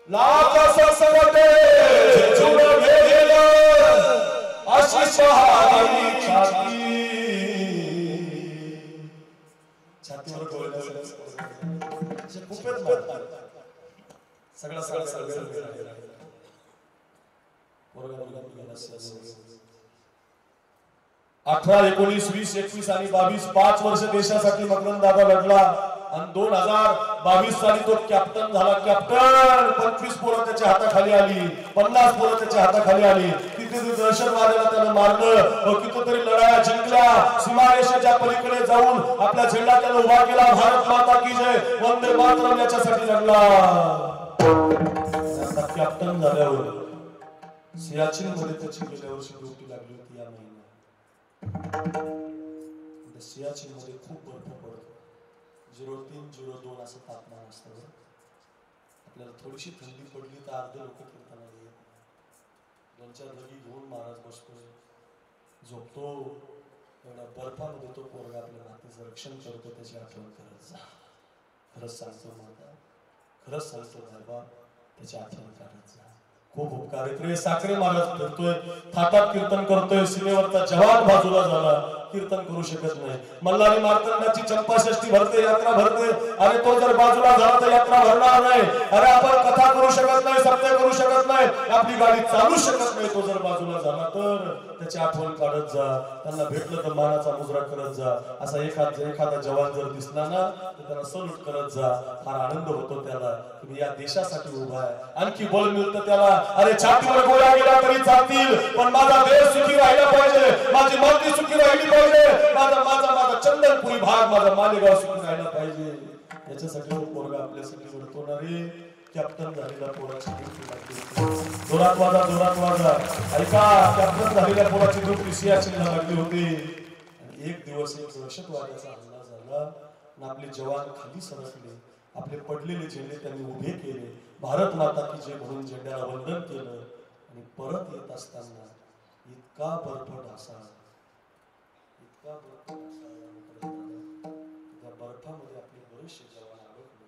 लाख ससवटे झुंज गेलं अशी शहारी छातीवर गोळ्या खूपच मारतात. सगळा 18, 19, 20, 21 आणि 22 5 वर्ष देशासाठी मकरंद दादा लढला आणि 2022 साली तो कॅप्टन झाला. कॅप्टन 25 पोरं त्याच्या हाताखाली आली, 50 पोरं त्याच्या हाताखाली आली. तिथे दहशतवाद्याला त्यानं मारलं, कितीतरी लढाया जिंकल्या. सीमारेषेच्या पलीकडे जाऊन आपला झेंडा त्यानं उभा केला. भारत माता की जय, वंदे मातरम याच्यासाठी लढला. आता कॅप्टन झाल्यावर सियाचीन मध्ये त्याची गेल्या वर्षी ड्युटी लागली होती. या महिन्यात सियाचीन मध्ये खूप बर्फ पडतो. 03, 02 असं तापमान असतं. आपल्याला थोडीशी थंडी पडली तर अर्धे लोक कीर्तनाला येत. 2-4 लगी घेऊन महाराज बसतो, झोपतो. एवढ्या बर्फामध्ये तो पोरगा आपल्या मातेचं रक्षण करतो. त्याची आठवण करत जा. खरंच सांगतो माता, खरंच सांगतो बाबा, त्याची आठवण करत जा. खूप उपकार आहेत रे. साखरे महाराज फिरतोय, थाटात कीर्तन करतोय. सीमेवरचा जवान बाजूला झाला, कीर्तन करू शकत नाही. मल्हारी मार्तंडाची चंपाषष्ठी भरते, यात्रा भरते. अरे तो जर बाजूला झाला तर यात्रा भरणार नाही. अरे आपण कथा करू शकत नाही, सत्य करू शकत नाही, आपली गाडी चालू शकत नाही. तो जर बाजूला झाला तर त्याची आठवण काढत जा. त्यांना भेटलं तर मानाचा मुजरा करत जा. असा एखादा जवान जर दिसला ना तर त्याला सल्यूट करत जा. फार आनंद होतो त्याला की मी या देशासाठी उभा आहे. आणखी बळ मिळतं त्याला. अरे छातीवर गोळ्या गेला तरी चालतील, पण माझा देश सुखी राहिला पाहिजे, माझी माती सुखी राहिली पाहिजे, माझा चंदनपुरी भाग, माझा मालेगाव सुखी राहिला पाहिजे. याच्यासाठी तो पोरगा आपल्यासाठी लढतो ना रे. कॅप्टन झालेला पोराची ड्युटी लागली. जोरात वाजा. ऐका, कॅप्टन झालेल्या पोराची ड्युटी सियाचीनला लागली होती. आणि एक दिवस एक दहशतवाद्याचा हल्ला झाला आणि आपले जवान खाली सरकले. आपले पडलेले झेंडे त्यांनी उभे केले. भारत माता की जय म्हणून झेंड्याला वंदन केलं. आणि परत येत असताना इतका बर्फ ढासा, त्या बर्फामध्ये आपले बरेचसे जवान अडकले.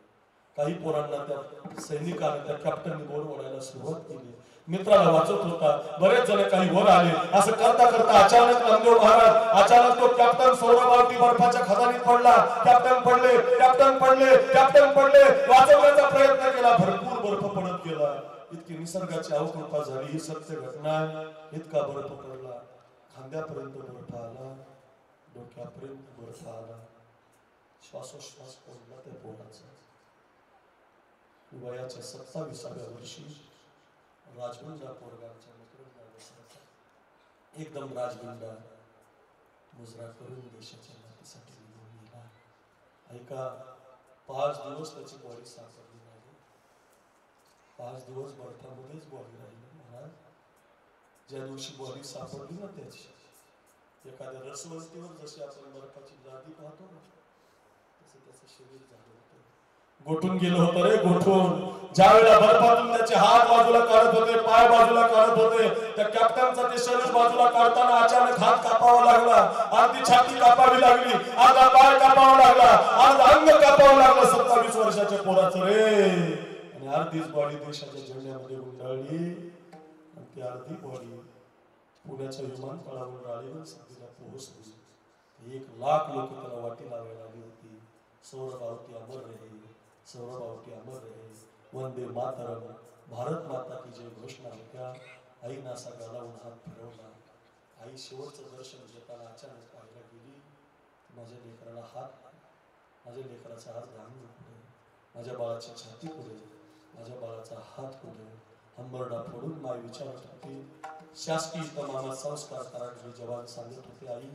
काही पोरांना त्या सैनिकांना, त्या कॅप्टनने वर ओढायला सुरुवात केली. मित्राला वाचत होता. बरेच जण काही वर आले. असं करता करता अचानक नामदेव महाराज, अचानक तो कॅप्टन सौरभावती बर्फाच्या खदानीत पडला. कॅप्टन पडले. वाचवण्याचा प्रयत्न केला. भरपूर बर्फ पडत गेला. इतकी निसर्गाची अवकृपा झाली. ही सत्य घटना. इतका बर्फ पडला, खांद्यापर्यंत बर्फ आला, डोक्यापर्यंत बर्फ आला. श्वासोश्वास पडला त्या पोराचा. वयाच्या 27व्या वर्षी राजबंडा पोरगाच्या एकदम राजबंडा मुजरा करून देशाच्या मातीसाठी निघून गेला. ऐका, 5 दिवस त्याची बॉडी सापडली नाही. 5 दिवस बर्फामध्येच बॉडी राहिली. महाराज, ज्या दिवशी बॉडी सापडली ना त्याची, एखाद्या रसवंतीवर जशी आपण बर्फाची लादी पाहतो ना, तसं त्याचं शरीर झालं होतं. गोठून गेलं होतं रे, गोठून. ज्या वेळेला बर्फातून त्याचे हात बाजूला काढत होते, पाय बाजूला काढत होते, त्या कॅप्टनचा ते शरीर बाजूला काढताना अचानक हात कापावा लागला, अर्धी छाती कापावी लागली, अर्धा पाय कापावा लागला, अर्धा अंग कापावं लागलं 27 वर्षाच्या पोराचं रे. आणि अर्धीच बॉडी देशाच्या झेंड्यामध्ये गुंडाळली. आणि ती अर्धी बॉडी पुण्याच्या विमानतळावर राळेगण सिद्धीला पोहोचली. 1 लाख लोक त्याला वाटी लावायला आली होती. सौरभावती अमर रहे, सौरभावती अमर रहे, वंदे मातरम, भारत माता की जय घोषणा होत्या. आई नासा गालावून हात फिरवला. आई शेवटचं दर्शन घेताना अचानक पाहायला गेली. माझ्या लेकराला हात, माझ्या लेकराचा हात घालून पुढे, माझ्या बाळाची छाती पुढे, माझ्या बाळाचा हात पुढे, हंबरडा फोडून माय विचारत होती. शासकीय इतमामात संस्कार करायचे जवान सांगत होते, आई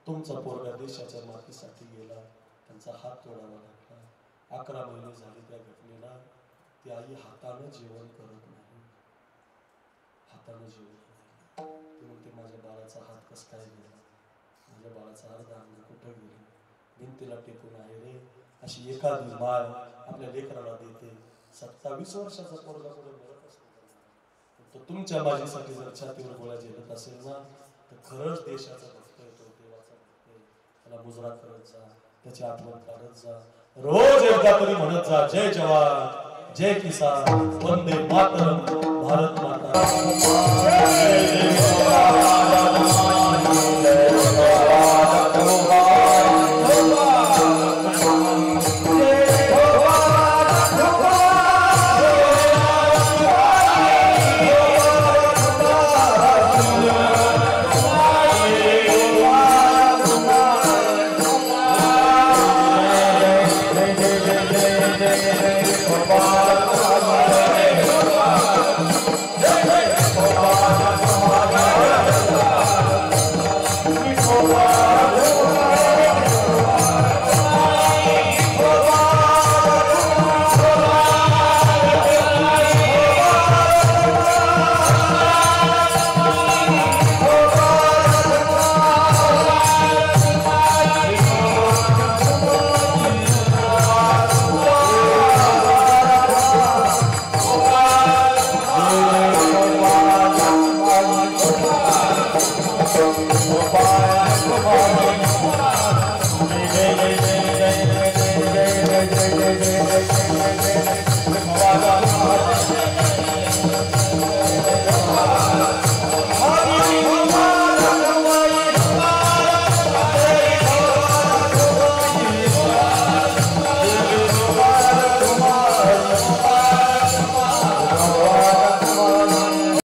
तुमचा पोरगा देशाच्या मातीसाठी गेला, त्यांचा हात तोडावा लागला. 11 महिने झाले त्या घटनेला. ती आई हाताने जेवण करत नाही, हाताने जेवण नाही. ती म्हणते माझ्या बाळाचा हात कस काय गेला, माझ्या बाळाचा अर्ध अंग कुठं गेलं, भिंतीला टेकून आहे रे. अशी एखादी माय आपल्या लेकराला देते. 27 वर्षाचा पोरगा पुढे मरत असतो. तो तुमच्या माझ्यासाठी जर छातीवर गोळ्या झेलत असेल ना, तर खरंच देशाचा भक्त आहे, तो देवाचा भक्त आहे. त्याला मुजरा करत जा, त्याची आठवण काढत जा. रोज एकदा तरी म्हणत जा, जय जवान जय किसान वंदे मातरम भारत माता. जय जय जय जय जय जय जय जय जय जय जय जय जय